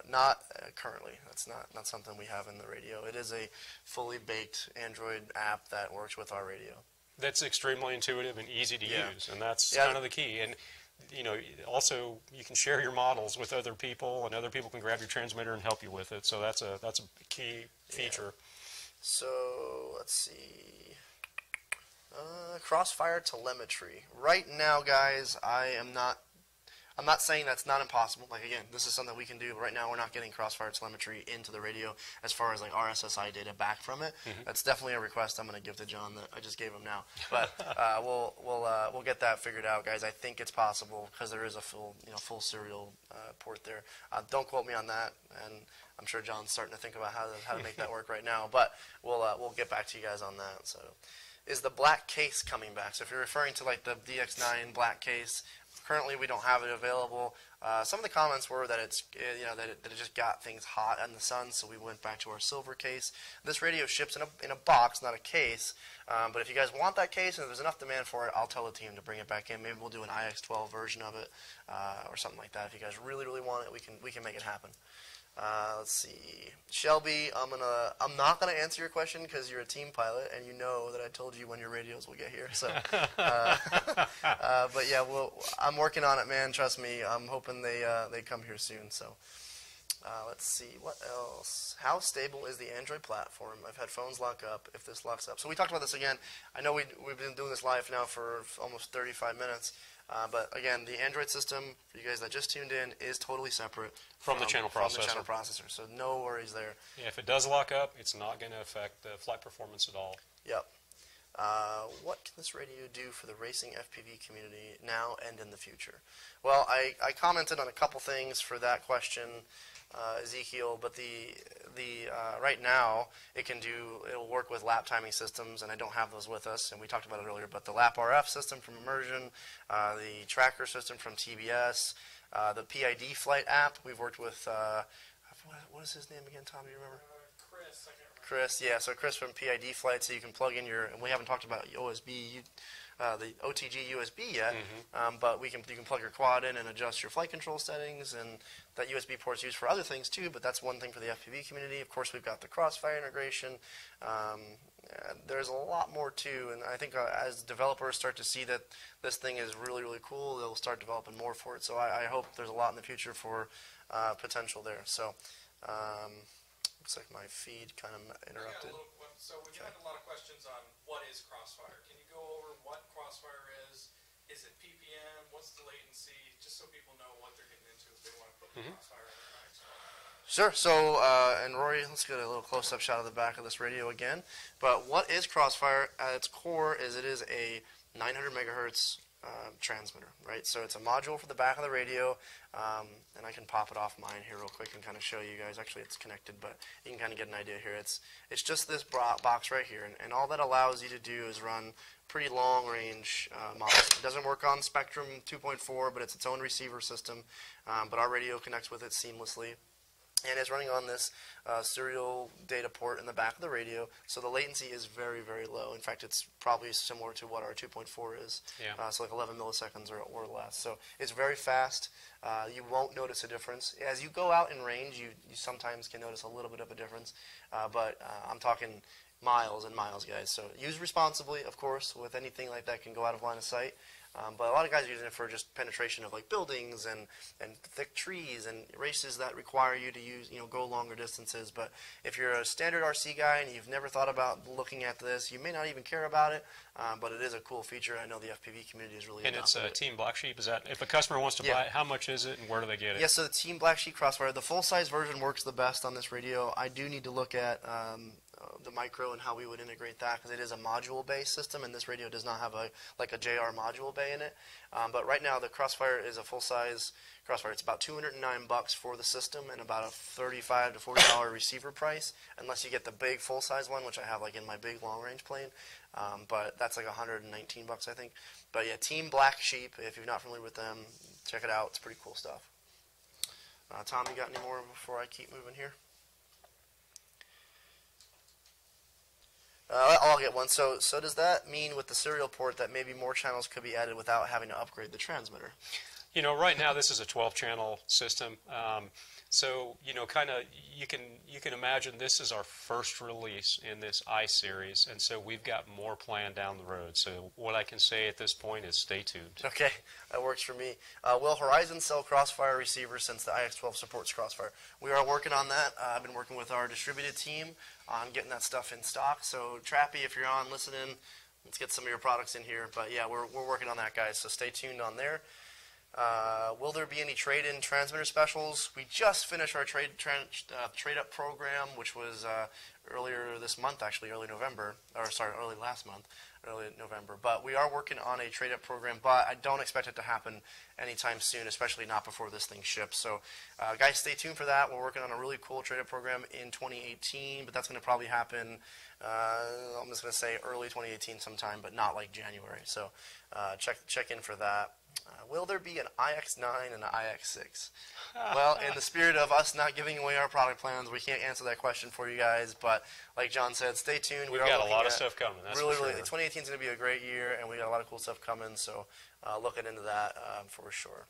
not currently. That's not something we have in the radio. It is a fully baked Android app that works with our radio. That's extremely intuitive and easy to use, and that's kind of the key. And also you can share your models with other people, and other people can grab your transmitter and help you with it. So that's a key feature. So let's see. Crossfire Telemetry. Right now, guys, I'm not saying that's not impossible. Like, again, this is something we can do. But right now, we're not getting Crossfire Telemetry into the radio as far as like RSSI data back from it. That's definitely a request I'm going to give to John that I just gave him now. But we'll get that figured out, guys. I think it's possible because there is a full serial port there. Don't quote me on that, and I'm sure John's starting to think about how to make that work right now. But we'll get back to you guys on that. So. Is the black case coming back? So if you're referring to like the DX9 black case, currently we don't have it available. Some of the comments were that it's that it just got things hot in the sun, so we went back to our silver case. This radio ships in a box, not a case. But if you guys want that case and if there's enough demand for it, I'll tell the team to bring it back in. Maybe we'll do an iX12 version of it or something like that. If you guys really want it, we can make it happen. Let's see, Shelby. I'm not gonna answer your question because you're a team pilot and you know that I told you when your radios will get here. So, but yeah, I'm working on it, man. Trust me. I'm hoping they come here soon. So, let's see what else. How stable is the Android platform? I've had phones lock up. If this locks up, so we talked about this again. I know we've been doing this live now for almost 35 minutes. But again, the Android system, for you guys that just tuned in, is totally separate from the channel processor. From the channel processor, so no worries there. Yeah, if it does lock up, it's not going to affect the flight performance at all. Yep. What can this radio do for the racing FPV community now and in the future? Well, I commented on a couple things for that question, Ezekiel, but right now it'll work with lap timing systems, and I don't have those with us, and we talked about it earlier, but the lap RF system from Immersion, the tracker system from TBS, the PID flight app, we've worked with, what is his name again, Tom, do you remember? Chris. Yeah, so Chris from PID Flight, so you can plug in your, and we haven't talked about OSB, the OTG USB yet, but you can plug your quad in and adjust your flight control settings, and that USB port's used for other things too, but that's one thing for the FPV community. Of course, we've got the Crossfire integration. There's a lot more too, and I think as developers start to see that this thing is really, really cool, they'll start developing more for it. So I hope there's a lot in the future for potential there. So looks like my feed kind of interrupted. So we've had a lot of questions on what is Crossfire. Can you go over what Crossfire is? Is it PPM? What's the latency? Just so people know what they're getting into if they want to put the Crossfire in their iX12. Sure. So, and Rory, let's get a little close-up shot of the back of this radio again. But what is Crossfire? At its core, it is a 900 megahertz transmitter, right? So it's a module for the back of the radio, and I can pop it off mine here real quick and kind of show you guys. Actually, it's connected, but you can kind of get an idea here. It's just this box right here, and all that allows you to do is run pretty long-range models. It doesn't work on Spektrum 2.4, but it's its own receiver system, but our radio connects with it seamlessly. And it's running on this serial data port in the back of the radio, so the latency is very, very low. In fact, it's probably similar to what our 2.4 is, so like 11 milliseconds or less. So it's very fast. You won't notice a difference. As you go out in range, you sometimes can notice a little bit of a difference, but I'm talking miles and miles, guys. So use responsibly, of course, with anything like that can go out of line of sight. But a lot of guys are using it for just penetration of like buildings and thick trees and races that require you to go longer distances. But if you're a standard RC guy and you've never thought about looking at this, you may not even care about it. But it is a cool feature. I know the FPV community is really. And it's Team Black Sheep. Is that if a customer wants to buy it, how much is it and where do they get it? Yeah, so the Team Black Sheep Crossfire, the full size version works the best on this radio. I do need to look at the micro and how we would integrate that, because it is a module-based system, and this radio does not have a JR module bay in it. But right now, the Crossfire is a full-size Crossfire. It's about $209 for the system and about a $35 to $40 receiver price, unless you get the big full-size one, which I have like in my big long-range plane. But that's like $119, I think. But yeah, Team Black Sheep. If you're not familiar with them, check it out. It's pretty cool stuff. Tom, you got any more before I keep moving here? I'll get one. So does that mean with the serial port that maybe more channels could be added without having to upgrade the transmitter? Right now this is a 12-channel system. So kind of you can imagine this is our first release in this I series, and so we've got more planned down the road. So what I can say at this point is stay tuned. Okay, that works for me. Will Horizon sell Crossfire receivers since the iX12 supports Crossfire? We are working on that. I've been working with our distributed team on getting that stuff in stock. So Trappy, if you're on listening, let's get some of your products in here. But yeah, we're working on that, guys. So stay tuned on there. Will there be any trade-in transmitter specials? We just finished our trade-up program, which was earlier this month, actually, early November. Early last month, early November. But we are working on a trade-up program, but I don't expect it to happen anytime soon, especially not before this thing ships. So, guys, stay tuned for that. We're working on a really cool trade-up program in 2018, but that's going to probably happen, I'm just going to say early 2018 sometime, but not like January. So check in for that. Will there be an iX9 and an iX6? Well, in the spirit of us not giving away our product plans, we can't answer that question for you guys. But like John said, stay tuned. We've got a lot of stuff coming. That's really, for sure. 2018 is going to be a great year, and we got a lot of cool stuff coming. So looking into that for sure.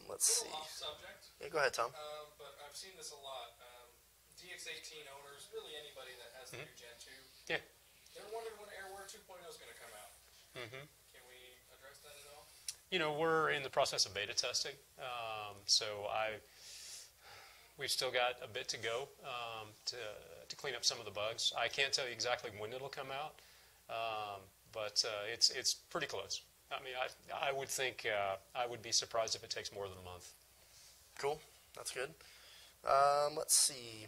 Let's see. Off subject. Yeah, go ahead, Tom. But I've seen this a lot. DX18 owners, really anybody that has the new Gen 2. Yeah. They're wondering when AirWare 2.0 is going to come out. Mm-hmm. Can we address that at all? We're in the process of beta testing, so we've still got a bit to go to clean up some of the bugs. I can't tell you exactly when it'll come out, but it's pretty close. I mean, I would think I would be surprised if it takes more than a month. Cool, that's good. Let's see.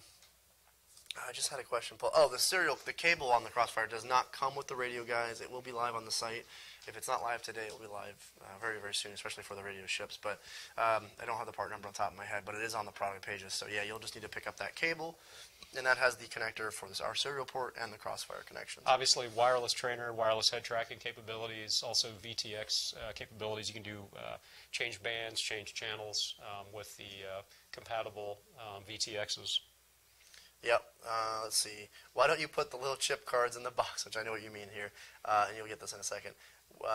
I just had a question, Paul. Oh, the cable on the Crossfire does not come with the radio, guys. It will be live on the site. If it's not live today, it will be live very, very soon, especially for the radio ships. But I don't have the part number on top of my head, but it is on the product pages. So yeah, you'll just need to pick up that cable, and that has the connector for our serial port and the Crossfire connections. Obviously, wireless trainer, wireless head tracking capabilities, also VTX capabilities. You can do change bands, change channels with the compatible VTXs. Yep. Let's see. Why don't you put the little chip cards in the box, which I know what you mean here, and you'll get this in a second.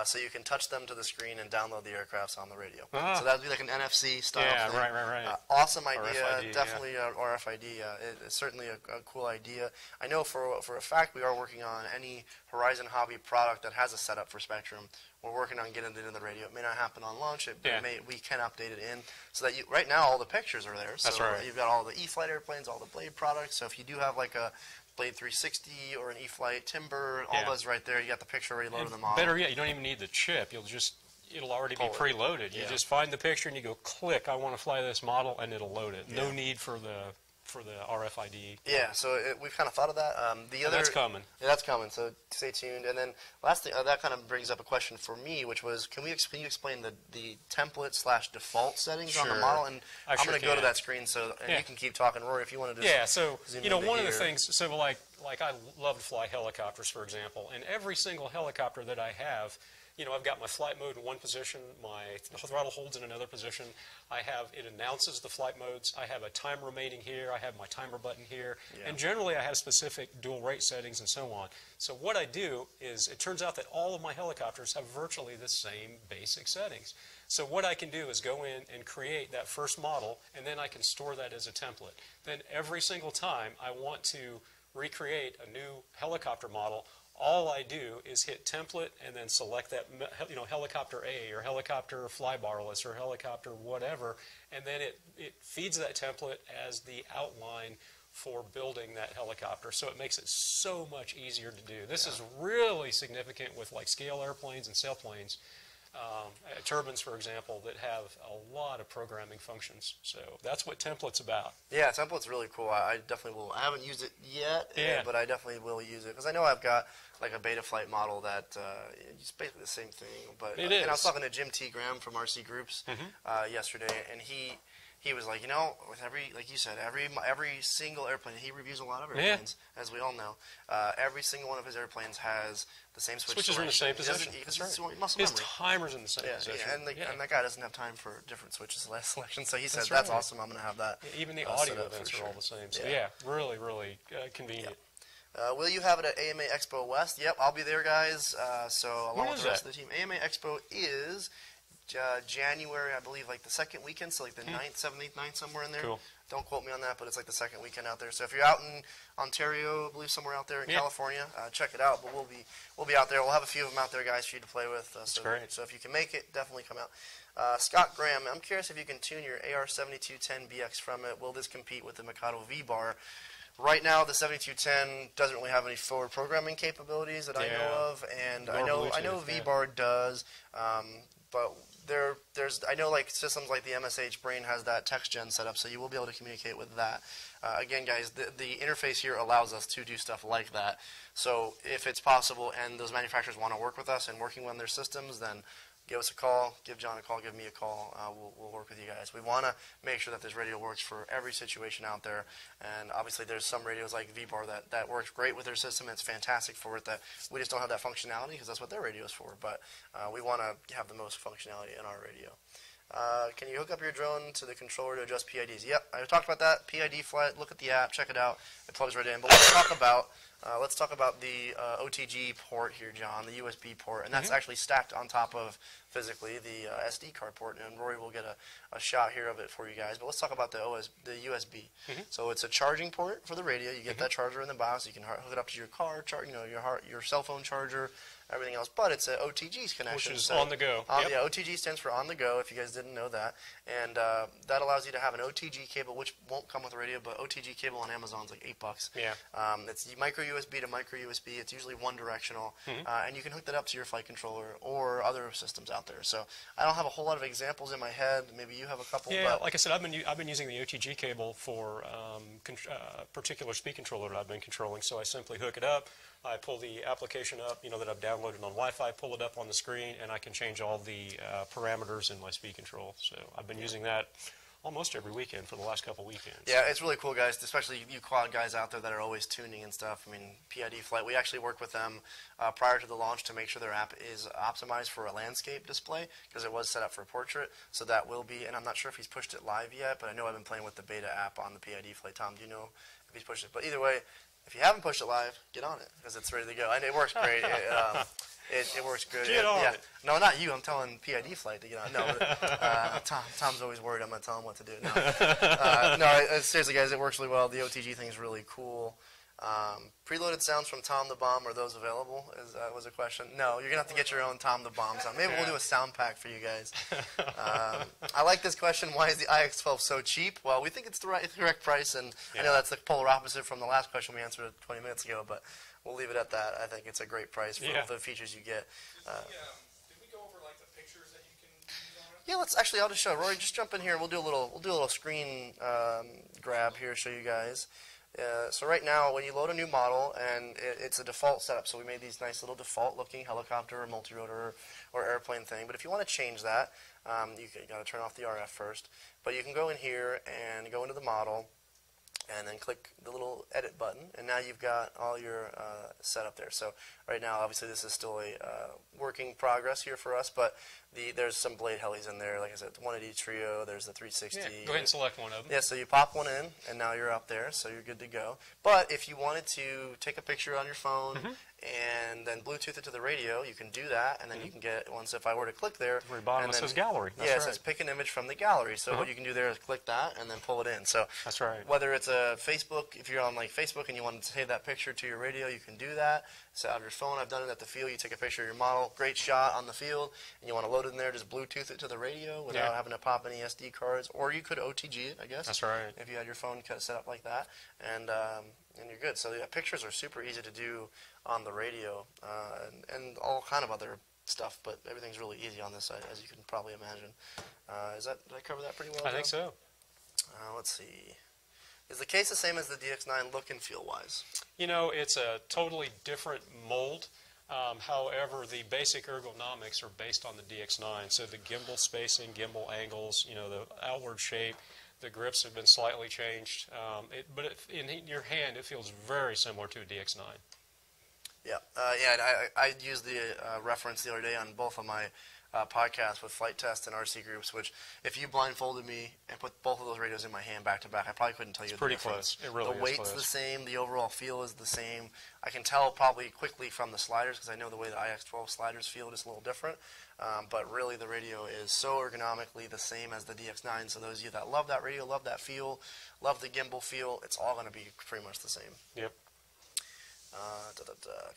So you can touch them to the screen and download the aircrafts on the radio. So that would be like an NFC style thing. Yeah, right. Awesome idea. RFID, Definitely RFID. It's certainly a cool idea. I know for a fact we are working on any Horizon Hobby product that has a setup for Spektrum. We're working on getting it into the radio. It may not happen on launch, but we can update it in so that right now all the pictures are there. So That's right. You've got all the E-Flight airplanes, all the Blade products. So if you do have like a Blade 360 or an E-Flight Timber, all those right there. You got the picture already loaded in the model. Better yet, you don't even need the chip. It'll already be preloaded. You just find the picture and you go click, I want to fly this model, and it'll load it. No need for the RFID. Yeah, so we've kind of thought of that. That's coming. Yeah, that's coming. So stay tuned. And then last thing, that kind of brings up a question for me, which was, can you explain the template/default settings on the model? And I'm going to go to that screen and you can keep talking, Rory, if you want to just so one of the things. So like I love to fly helicopters, for example, and every single helicopter that I have. I've got my flight mode in one position, my throttle holds in another position. It announces the flight modes. I have a time remaining here. I have my timer button here. And generally I have specific dual rate settings and so on. So what I do is, it turns out that all of my helicopters have virtually the same basic settings. So what I can do is go in and create that first model, and then I can store that as a template. Then every single time I want to recreate a new helicopter model, all I do is hit template and then select that, helicopter A or helicopter flybarless or helicopter whatever, and then it feeds that template as the outline for building that helicopter. So it makes it so much easier to do. This is really significant with like scale airplanes and sailplanes. Turbines, for example, that have a lot of programming functions. So that's what template's about. Yeah, template's really cool. I definitely will. I haven't used it yet, but I definitely will use it because I know I've got like a beta flight model that it's basically the same thing. But it is. And I was talking to Jim T. Graham from RC Groups yesterday, and he was like, with like you said, every single airplane, he reviews a lot of airplanes, as we all know. Every single one of his airplanes has the same switch switches are in the same position. His timer's in the same position. And that guy doesn't have time for different switches selection, so he said, that's awesome, I'm going to have that. Even the audio events are all the same. So really, really convenient. Will you have it at AMA Expo West? Yep, I'll be there, guys. So along with the rest of the team. AMA Expo is January, I believe, like the second weekend, so like the 9th, 7th, 8th, 9th, somewhere in there. Cool. Don't quote me on that, but it's like the second weekend out there. So if you're out in Ontario, I believe somewhere out there in California, check it out. But we'll be out there. We'll have a few of them out there, guys, for you to play with. That's great. So if you can make it, definitely come out. Scott Graham, I'm curious if you can tune your AR7210BX from it. Will this compete with the Mikado V-Bar? Right now, the 7210 doesn't really have any forward programming capabilities that I know of, and I know V-Bar does, but I know like systems like the MSH Brain has that text gen set up, so you will be able to communicate with that. Again, guys, the interface here allows us to do stuff like that. So if it's possible and those manufacturers want to work with us and working on their systems, then give us a call, give John a call, give me a call. We'll work with you guys. We want to make sure that this radio works for every situation out there. And obviously there's some radios like V-Bar that works great with their system. It's fantastic for it. That we just don't have that functionality because that's what their radio is for. But we want to have the most functionality in our radio. Can you hook up your drone to the controller to adjust PIDs? Yep, I talked about that. PID flight. Look at the app. Check it out. It plugs right in. But let's talk about the Otg port here, John, the USB port, and that's actually stacked on top of physically the SD card port. And Rory will get a shot here of it for you guys. But let's talk about the USB. So it's a charging port for the radio. You get that charger in the box. You can hook it up to your car, your cell phone charger, everything else, but it's an OTG connection. Which is on the go. Yeah, OTG stands for on the go, if you guys didn't know that. And that allows you to have an OTG cable, which won't come with the radio, but OTG cable on Amazon is like $8. Yeah. It's micro USB to micro USB. It's usually one directional, and you can hook that up to your flight controller or other systems out there. So I don't have a whole lot of examples in my head. Maybe you have a couple. Yeah, like I said, I've been using the OTG cable for particular speed controller that I've been controlling. So I simply hook it up. I pull the application up, that I've downloaded on Wi-Fi, pull it up on the screen, and I can change all the parameters in my speed control. So I've been using that almost every weekend for the last couple weekends. Yeah, it's really cool, guys, especially you quad guys out there that are always tuning and stuff. I mean, PID Flight, we actually worked with them prior to the launch to make sure their app is optimized for a landscape display because it was set up for portrait. So that will be, and I'm not sure if he's pushed it live yet, but I know I've been playing with the beta app on the PID Flight. Tom, do you know if he's pushed it. But either way, if you haven't pushed it live, get on it because it's ready to go. And it works great. It works good. Get on it. No, not you. I'm telling PID Flight to get on. No, Tom's always worried I'm going to tell him what to do. No, seriously, guys, it works really well. The OTG thing is really cool. Preloaded sounds from Tom the Bomb, are those available? Was a question. No, you're going to have to get your own Tom the Bomb sound. Maybe we'll do a sound pack for you guys. I like this question, why is the iX12 so cheap? Well, we think it's the correct price, and I know that's the polar opposite from the last question we answered 20 minutes ago, but we'll leave it at that. I think it's a great price for the features you get. Did we go over like the pictures that you can use on it? Yeah, let's actually. I'll just show Rory. Just jump in here. We'll do a little screen grab here. Show you guys. So right now, when you load a new model, and it's a default setup, so we made these nice little default-looking helicopter or multi-rotor or airplane thing. But if you want to change that, you got to turn off the RF first. But you can go in here and go into the model, and then click the little edit button, and now you've got all your setup there. So right now, obviously, this is still a working progress here for us, but there's some blade helis in there. Like I said, the 180 trio, there's the 360. Yeah, go ahead and select one of them. Yeah, so you pop one in, and now you're up there, so you're good to go. But if you wanted to take a picture on your phone and then Bluetooth it to the radio, you can do that, and then you can get one. So if I were to click there, At the very bottom, it says gallery. That's it right. says pick an image from the gallery. So what you can do there is click that and then pull it in. So That's right. whether it's a Facebook, if you're on like Facebook and you want to save that picture to your radio, you can do that. So out of your phone, I've done it at the field. You take a picture of your model, great shot on the field, and you want to load it in there, just Bluetooth it to the radio without having to pop any SD cards. Or you could OTG it, I guess. That's right. If you had your phone set up like that, and you're good. So yeah, pictures are super easy to do on the radio, and all kind of other stuff. But everything's really easy on this side, as you can probably imagine. Did I cover that pretty well? I think so. Let's see. Is the case the same as the DX9 look and feel wise? You know, it's a totally different mold. However, the basic ergonomics are based on the DX9. So the gimbal spacing, gimbal angles, you know, the outward shape, the grips have been slightly changed. But in your hand, it feels very similar to a DX9. Yeah, I used the reference the other day on both of my podcasts with Flight Test and RC Groups, which if you blindfolded me and put both of those radios in my hand back to back, I probably couldn't tell you the Pretty difference. close. It really is The weight's close. the same. The overall feel is the same. I can tell probably quickly from the sliders because I know the way the iX12 sliders feel is a little different. But really, the radio is so ergonomically the same as the DX9. So those of you that love that radio, love that feel, love the gimbal feel, it's all going to be pretty much the same. Yep.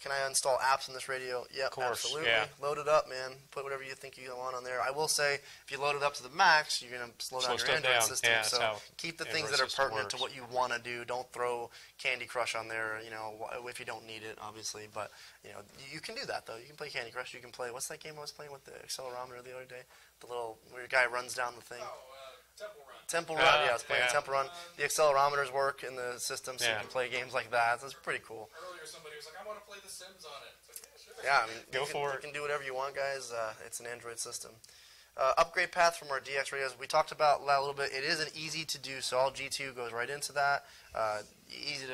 Can I install apps in this radio? Yep, Of course, absolutely. yeah. Load it up, man. Put whatever you think you want on there. I will say, if you load it up to the max, you're going to slow down your stuff Android down. system. Yeah, that's so how keep the Android things that are system pertinent to works. what you want to do. Don't throw Candy Crush on there, you know, if you don't need it, obviously. But, you know, you can do that, though. You can play Candy Crush. You can play, what's that game I was playing with the accelerometer the other day? The little, where your guy runs down the thing. Temple Run. Temple Run, yeah, I was playing yeah. Temple Run. The accelerometers work in the system, so you Yeah. can play games like that. So it's pretty cool. Earlier, somebody was like, "I want to play The Sims on it." It's like, yeah, sure. Yeah, I mean, Go for you it. can do whatever you want, guys. It's an Android system. Upgrade path from our DX radios. We talked about that a little bit. It is an easy to do, so all G2 goes right into that. Easy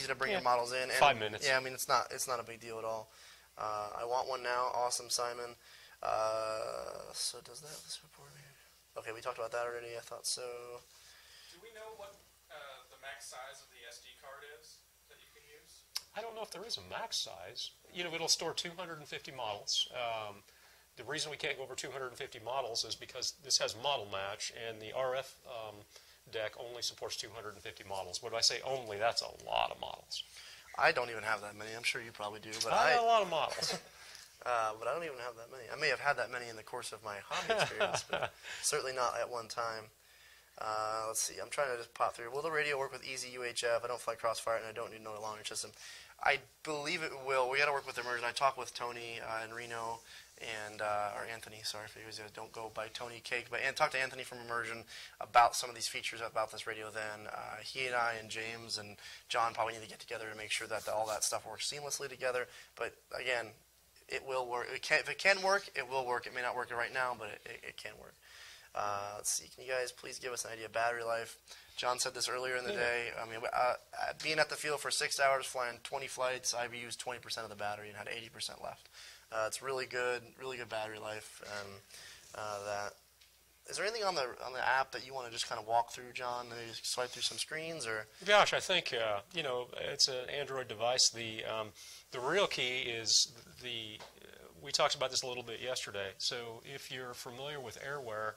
to bring your models in. And 5 minutes. Yeah, I mean, it's not a big deal at all. I want one now. Awesome, Simon. So does that this report here? Okay, we talked about that already. I thought so. Do we know what the max size of the SD card is that you can use? I don't know if there is a max size. You know, it'll store 250 models. The reason we can't go over 250 models is because this has model match, and the RF deck only supports 250 models. When I say only, that's a lot of models. I don't even have that many. I'm sure you probably do, but I got a lot of models. but I don't even have that many. I may have had that many in the course of my hobby experience, but certainly not at one time. Let's see. I'm trying to just pop through. Will the radio work with easy UHF? I don't fly Crossfire, and I don't need no long-range system. I believe it will. We got to work with Immersion. I talked with Tony in Reno and or Anthony. Sorry for you guys. Don't go by Tony Cake, but and talked to Anthony from Immersion about some of these features about this radio. Then he and I and James and John probably need to get together to make sure that all that stuff works seamlessly together. But again, it will work. If it can work, it will work. It may not work right now, but it can work. Let's see. Can you guys please give us an idea of battery life? John said this earlier in the day. I mean, being at the field for 6 hours, flying 20 flights, I've used 20% of the battery and had 80% left. It's really good battery life, and that is there anything on the app that you want to just kind of walk through, John? Maybe just swipe through some screens, or? Gosh, I think you know, it's an Android device. The real key is we talked about this a little bit yesterday. So if you're familiar with Airware,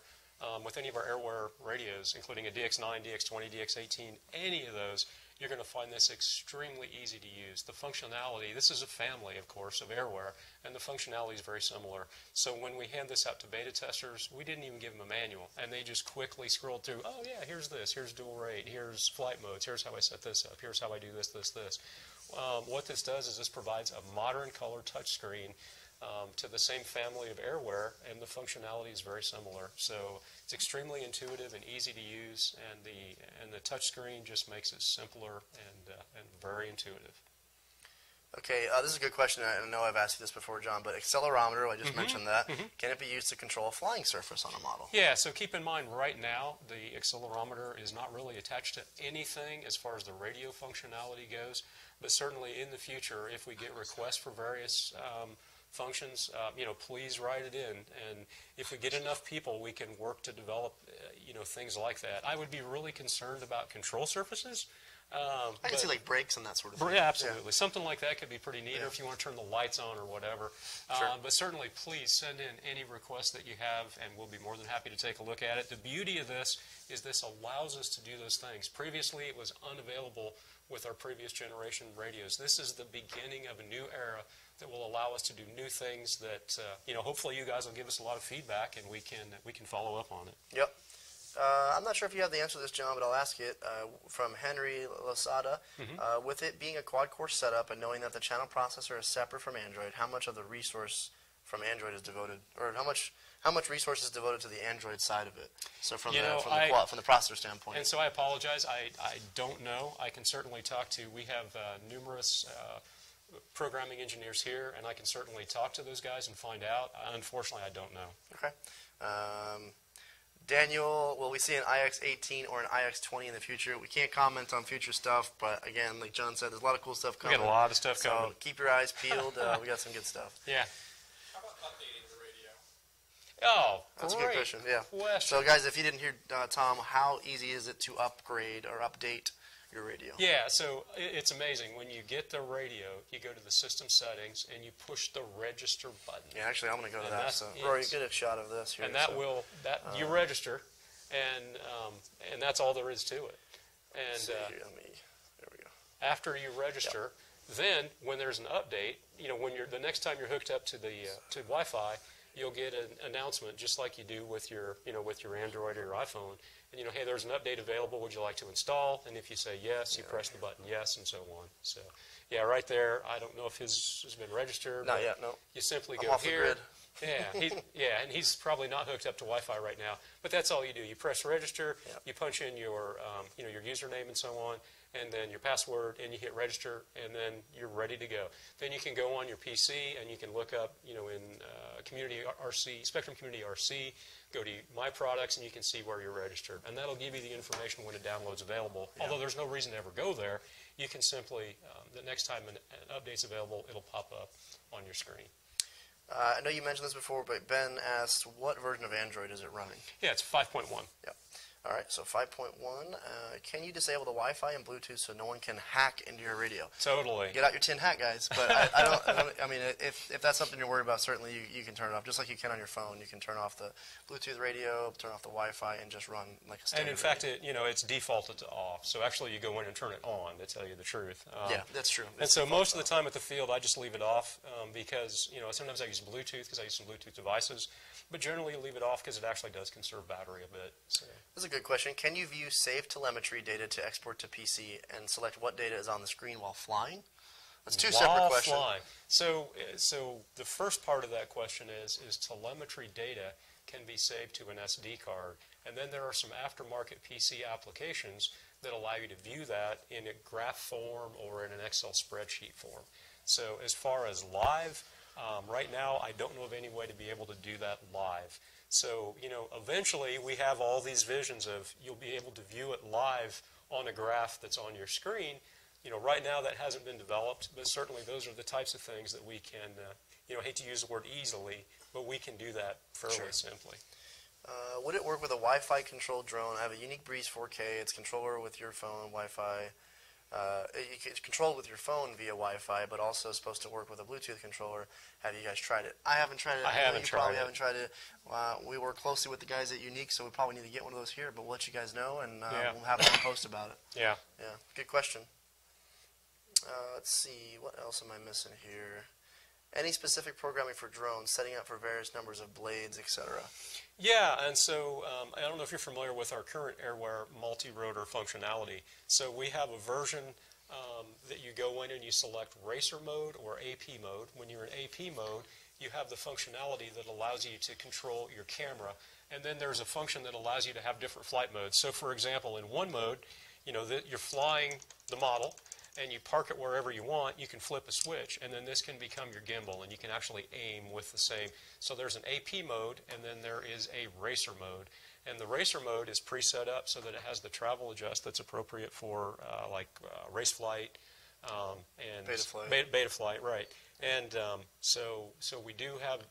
with any of our Airware radios, including a DX9, DX20, DX18, any of those, you're going to find this extremely easy to use. The functionality, this is a family, of course, of Airware, and the functionality is very similar. So when we hand this out to beta testers, we didn't even give them a manual, and they just quickly scrolled through, oh yeah, here's this, here's dual rate, here's flight modes, here's how I set this up, here's how I do this, this, this. What this does is this provides a modern color touchscreen to the same family of Airware, and the functionality is very similar. So it's extremely intuitive and easy to use, and the touchscreen just makes it simpler and very intuitive. Okay, this is a good question. I know I've asked you this before, John, but accelerometer, I just mentioned that. Can it be used to control a flying surface on a model? Yeah, so keep in mind right now the accelerometer is not really attached to anything as far as the radio functionality goes, but certainly in the future, if we get requests for various functions, you know, please write it in, and if we get enough people, we can work to develop, you know, things like that. I would be really concerned about control surfaces. I can see like brakes and that sort of thing. Yeah, absolutely. Something like that could be pretty neat, or if you want to turn the lights on or whatever. Sure. But certainly, please send in any requests that you have, and we'll be more than happy to take a look at it. The beauty of this is this allows us to do those things. Previously, it was unavailable with our previous generation radios. This is the beginning of a new era that will allow us to do new things that, you know, hopefully you guys will give us a lot of feedback, and we can follow up on it. Yep. I'm not sure if you have the answer to this, John, but I'll ask it. From Henry Losada, with it being a quad-core setup and knowing that the channel processor is separate from Android, how much of the resource from Android is devoted, or how much resource is devoted to the Android side of it? So from the processor standpoint. And so I apologize. I don't know. I can certainly talk to. We have numerous programming engineers here, and I can certainly talk to those guys and find out. Unfortunately, I don't know. Okay. Daniel, will we see an iX18 or an iX20 in the future? We can't comment on future stuff, but again, like John said, there's a lot of cool stuff coming. We got a lot of stuff coming. So keep your eyes peeled. We got some good stuff. Yeah. How about updating the radio? Oh, that's great a good question. Yeah. question. So guys, if you didn't hear Tom, how easy is it to upgrade or update your radio? Yeah, so it's amazing. When you get the radio, you go to the system settings and you push the register button. Yeah, actually, I'm going to go to And that. So, Rory, get a shot of this here. And that you register, and that's all there is to it. And here, there we go. after you register, then when there's an update, you know, when the next time you're hooked up to the to Wi-Fi, you'll get an announcement just like you do with your Android or your iPhone. And, you know, hey, there's an update available. Would you like to install? And if you say yes, you press the button yes, and so on. So, yeah, right there. I don't know if his has been registered. Not yet, no. You simply I'm go off here. the grid. Yeah, and he's probably not hooked up to Wi-Fi right now. But that's all you do. You press register. Yep. You punch in your your username and so on, and then your password, and you hit register, and then you're ready to go. Then you can go on your PC and you can look up, you know, in Community RC, Spektrum Community RC, go to My Products, and you can see where you're registered. And that'll give you the information when a download's available. Yeah. Although there's no reason to ever go there, you can simply, the next time an update's available, it'll pop up on your screen. I know you mentioned this before, but Ben asked, what version of Android is it running? Yeah, it's 5.1. Yep. All right, so 5.1. Can you disable the Wi-Fi and Bluetooth so no one can hack into your radio? Totally. Get out your tin hat, guys. But I mean, if that's something you're worried about, certainly you can turn it off. Just like you can on your phone, you can turn off the Bluetooth radio, turn off the Wi-Fi, and just run like a standard. And in fact, it's defaulted to off. So actually, you go in and turn it on, to tell you the truth. Yeah, that's true. And so most of the time at the field, I just leave it off because, you know, sometimes I use Bluetooth because I use some Bluetooth devices. But generally, leave it off because it actually does conserve battery a bit. So. This is a good question. Can you view saved telemetry data to export to PC and select what data is on the screen while flying? That's two separate questions. While flying. So the first part of that question is telemetry data can be saved to an SD card. And then there are some aftermarket PC applications that allow you to view that in a graph form or in an Excel spreadsheet form. So as far as live, right now, I don't know of any way to be able to do that live. So, you know, eventually we have all these visions of you'll be able to view it live on a graph that's on your screen. You know, right now that hasn't been developed, but certainly those are the types of things that we can, you know, I hate to use the word easily, but we can do that fairly simply. Would it work with a Wi-Fi controlled drone? I have a unique Breeze 4K. It's controller with your phone, Wi-Fi. It's controlled with your phone via Wi-Fi, but also supposed to work with a Bluetooth controller. Have you guys tried it? I haven't tried it. I haven't you tried probably it. haven't tried it. We work closely with the guys at Unique, so we probably need to get one of those here. But we'll let you guys know, and we'll have one post about it. Yeah. Yeah, good question. Let's see, what else am I missing here? Any specific programming for drones, setting up for various numbers of blades, etc.? Yeah, and so I don't know if you're familiar with our current Airware multi-rotor functionality. So we have a version that you go in and you select racer mode or AP mode. When you're in AP mode, you have the functionality that allows you to control your camera. And then there's a function that allows you to have different flight modes. So for example, in one mode, you're flying the model, and you park it wherever you want, you can flip a switch, and then this can become your gimbal, and you can actually aim with the same. So there's an AP mode, and then there is a racer mode. And the racer mode is pre-set up so that it has the travel adjust that's appropriate for race flight and beta flight, right. And so we do have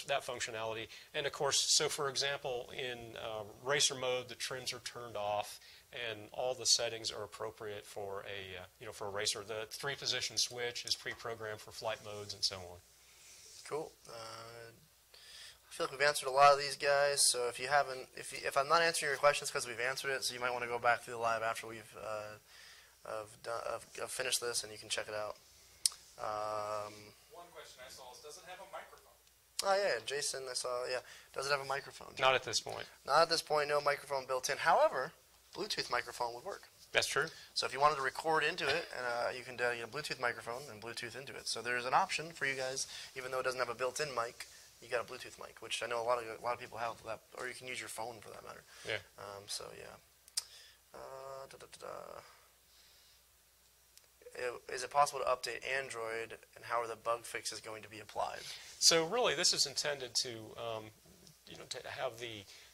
that functionality. And of course, so for example, in racer mode, the trims are turned off, and all the settings are appropriate for a racer. The 3-position switch is pre-programmed for flight modes and so on. Cool. I feel like we've answered a lot of these guys. So if you haven't, if I'm not answering your questions, because we've answered it, so you might want to go back through the live after we've finished this, and you can check it out. One question I saw is, does it have a microphone? Oh yeah, Jason, I saw. Yeah, does it have a microphone? Not at this point. Not at this point. No microphone built in. However, Bluetooth microphone would work. That's true. So if you wanted to record into it, you can do a Bluetooth microphone and Bluetooth into it. So there's an option for you guys, even though it doesn't have a built-in mic. You got a Bluetooth mic, which I know a lot of people have that, or you can use your phone for that matter. Yeah. So yeah. Is it possible to update Android, and how are the bug fixes going to be applied? So really, this is intended to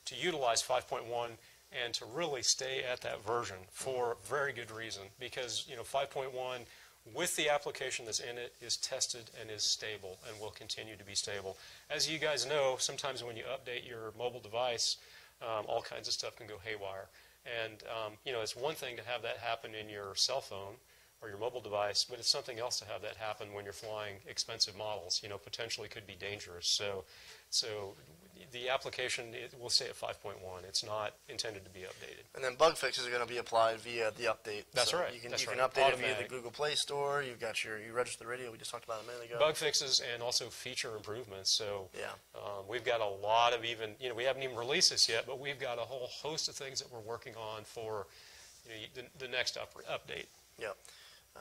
to utilize 5.1 and to really stay at that version for very good reason, because 5.1 with the application that's in it is tested and is stable and will continue to be stable. As you guys know, sometimes when you update your mobile device, all kinds of stuff can go haywire. And it's one thing to have that happen in your cell phone or your mobile device, but it's something else to have that happen when you're flying expensive models. Potentially could be dangerous. So the application, will stay at 5.1. It's not intended to be updated. And then bug fixes are going to be applied via the update. That's so right. You can Automatic. update it via the Google Play Store. You register the radio we just talked about a minute ago. Bug fixes and also feature improvements. So yeah. We've got a lot of we haven't even released this yet, but we've got a whole host of things that we're working on for the next update. Yep. I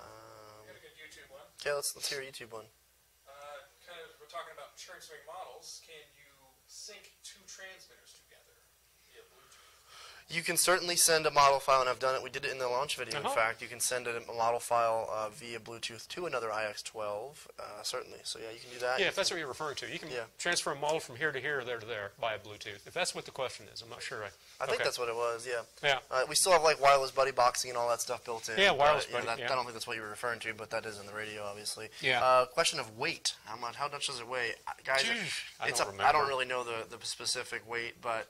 got a good YouTube one. Okay, let's hear a YouTube one. We're talking about turn swing models. Can you sync 2 transmitters together via Bluetooth? You can certainly send a model file, and I've done it. We did it in the launch video. In fact, you can send a model file via Bluetooth to another iX12, certainly. So yeah, you can do that. Yeah, if that's what you're referring to. You can transfer a model from here to here or there to there via Bluetooth. If that's what the question is, I'm not sure. I think that's what it was, yeah. Yeah. We still have wireless buddy boxing and all that stuff built in. Yeah, wireless buddy. I don't think that's what you were referring to, but that is in the radio, obviously. Yeah. Question of weight. How much does it weigh? Guys, I don't really know the specific weight, but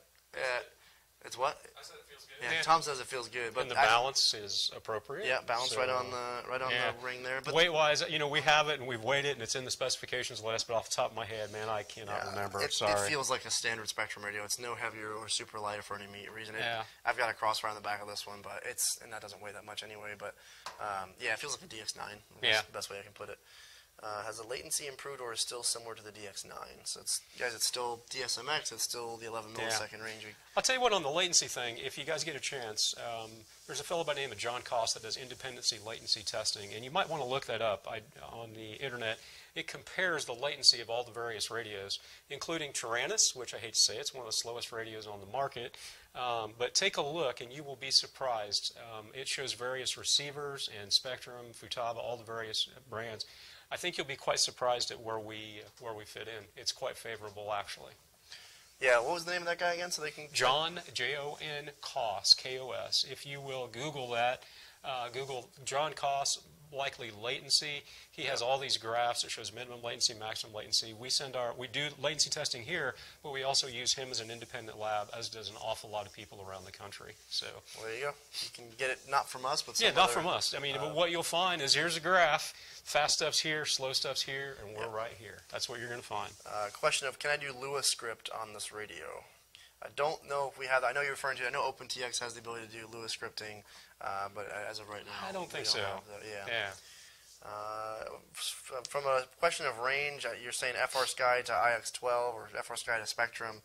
it's what? I said it feels good. Yeah, Tom says it feels good, but and the balance is appropriate. Yeah, balance right on the ring there. But weight-wise, we have it and we've weighed it and it's in the specifications list. But off the top of my head, man, I cannot remember. Sorry. It feels like a standard Spektrum radio. It's no heavier or super lighter for any reason. Yeah. I've got a Crossfire on the back of this one, but and that doesn't weigh that much anyway. But it feels like a DX9. That's the best way I can put it. Has the latency improved, or is still similar to the DX9? So it's still DSMX. It's still the 11 millisecond range. I'll tell you what, on the latency thing, if you guys get a chance, there's a fellow by the name of John Koss that does independency latency testing, and you might want to look that up on the internet. It compares the latency of all the various radios, including Tyrannus, which I hate to say, it's one of the slowest radios on the market. But take a look, and you will be surprised. It shows various receivers and Spektrum, Futaba, all the various brands. I think you'll be quite surprised at where we fit in. It's quite favorable, actually. Yeah, what was the name of that guy again? So they can John Jon Koss, K-O-S. If you will Google that, Google John Koss likely latency. He has all these graphs that shows minimum latency, maximum latency. We do latency testing here, but we also use him as an independent lab, as does an awful lot of people around the country. So well, there you go. You can get it not from us, but not from us. I mean, but what you'll find is here's a graph. Fast stuff's here, slow stuff's here, and we're right here. That's what you're going to find. Question of, can I do Lua script on this radio? I don't know if we have that. I know you're referring to, I know OpenTX has the ability to do Lua scripting, but as of right now, I don't think so. Yeah. From a question of range, you're saying FrSky to iX12 or FrSky to Spektrum.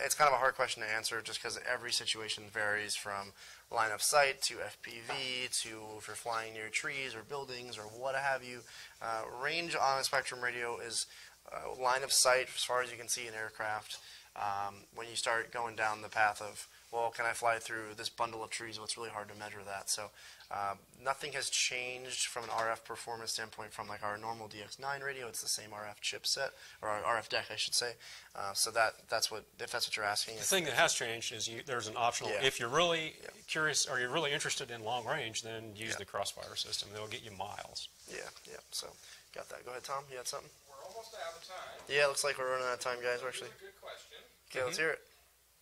It's kind of a hard question to answer just because every situation varies from line of sight to FPV to if you're flying near trees or buildings or what have you. Range on a Spektrum radio is line of sight as far as you can see an aircraft. When you start going down the path of, well, can I fly through this bundle of trees? Well, it's really hard to measure that. So nothing has changed from an RF performance standpoint from like our normal DX9 radio. It's the same RF chipset, or our RF deck, I should say. So that's what, if that's what you're asking. The thing that has changed is there's an optional. If you're really curious or you're really interested in long range, then use the Crossfire system. They'll get you miles. Yeah. So got that. Go ahead, Tom. You had something? We're almost out of time. Yeah, it looks like we're running out of time, guys. We're actually. Here's a good question. Okay, let's hear it.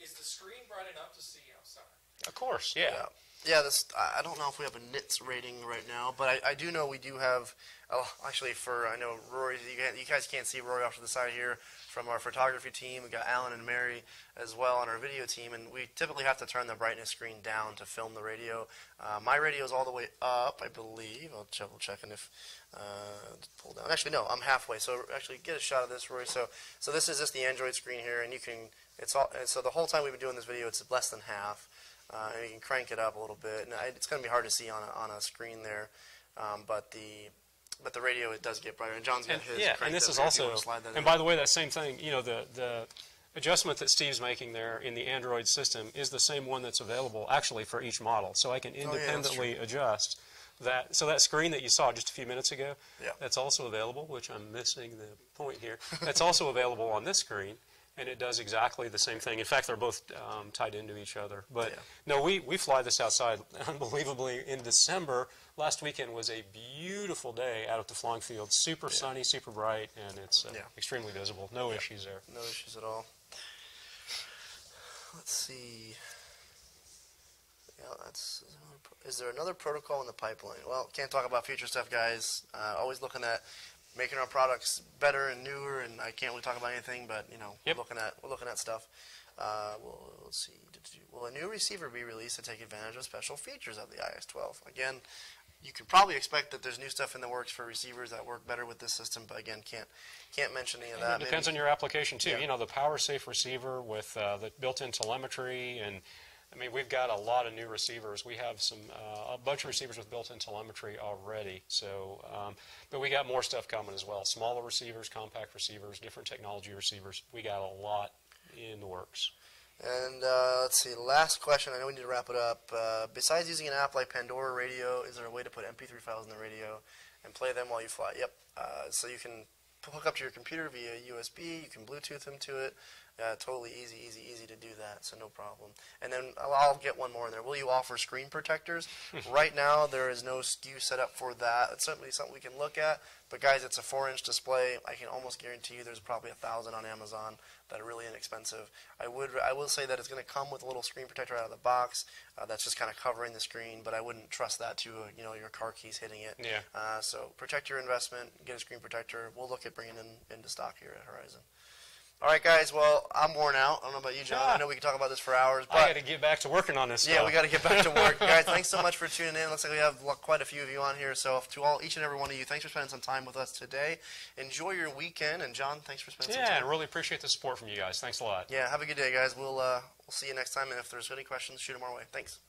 Is the screen bright enough to see outside? Of course, yeah. Yeah, I don't know if we have a nits rating right now, but I do know we do have, actually I know Rory, you guys can't see Rory off to the side here from our photography team. We got Alan and Mary as well on our video team, and we typically have to turn the brightness screen down to film the radio. My radio is all the way up, I believe. I'll double check and if, pull down. Actually, no, I'm halfway, so actually get a shot of this, Rory. So this is just the Android screen here, and you can, so the whole time we've been doing this video, it's less than half. And you can crank it up a little bit, and it's going to be hard to see on a screen there, but the radio, it does get brighter. And John's got his. Yeah, and this is also. And by the way, that same thing, the adjustment that Steve's making there in the Android system is the same one that's available actually for each model, so I can independently adjust that. So that screen that you saw just a few minutes ago, that's also available. Which I'm missing the point here. That's also available on this screen. And it does exactly the same thing. In fact, they're both tied into each other. But no, we fly this outside unbelievably in December. Last weekend was a beautiful day out at the flying field. Super sunny, super bright, and it's extremely visible. No issues there. No issues at all. Let's see. Yeah, is there another protocol in the pipeline? Well, can't talk about future stuff, guys. Always looking at making our products better and newer, and I can't really talk about anything, but we're looking at stuff. Let's see. Will a new receiver be released to take advantage of special features of the iX12? Again, you can probably expect that there's new stuff in the works for receivers that work better with this system, but again, can't mention any of that. It depends on your application too. The power safe receiver with the built-in telemetry, and I mean, we've got a lot of new receivers. We have a bunch of receivers with built-in telemetry already. So, but we got more stuff coming as well. Smaller receivers, compact receivers, different technology receivers. We got a lot in the works. And let's see, last question. I know we need to wrap it up. Besides using an app like Pandora Radio, is there a way to put MP3 files in the radio and play them while you fly? Yep. So you can hook up to your computer via USB. You can Bluetooth them to it. Totally easy to do that, so no problem. And then I'll get one more in there. Will you offer screen protectors? Right now, there is no SKU set up for that. It's certainly something we can look at. But guys, it's a 4-inch display. I can almost guarantee you there's probably 1,000 on Amazon that are really inexpensive. I will say that it's going to come with a little screen protector out of the box. That's just kind of covering the screen, but I wouldn't trust that to your car keys hitting it. Yeah. So protect your investment. Get a screen protector. We'll look at bringing into stock here at Horizon. All right, guys. Well, I'm worn out. I don't know about you, John. I know we can talk about this for hours. But I got to get back to working on this stuff. Yeah, we got to get back to work. Guys, thanks so much for tuning in. Looks like we have quite a few of you on here. So to each and every one of you, thanks for spending some time with us today. Enjoy your weekend. And, John, thanks for spending some time. Yeah, and really appreciate the support from you guys. Thanks a lot. Yeah, have a good day, guys. We'll see you next time. And if there's any questions, shoot them our way. Thanks.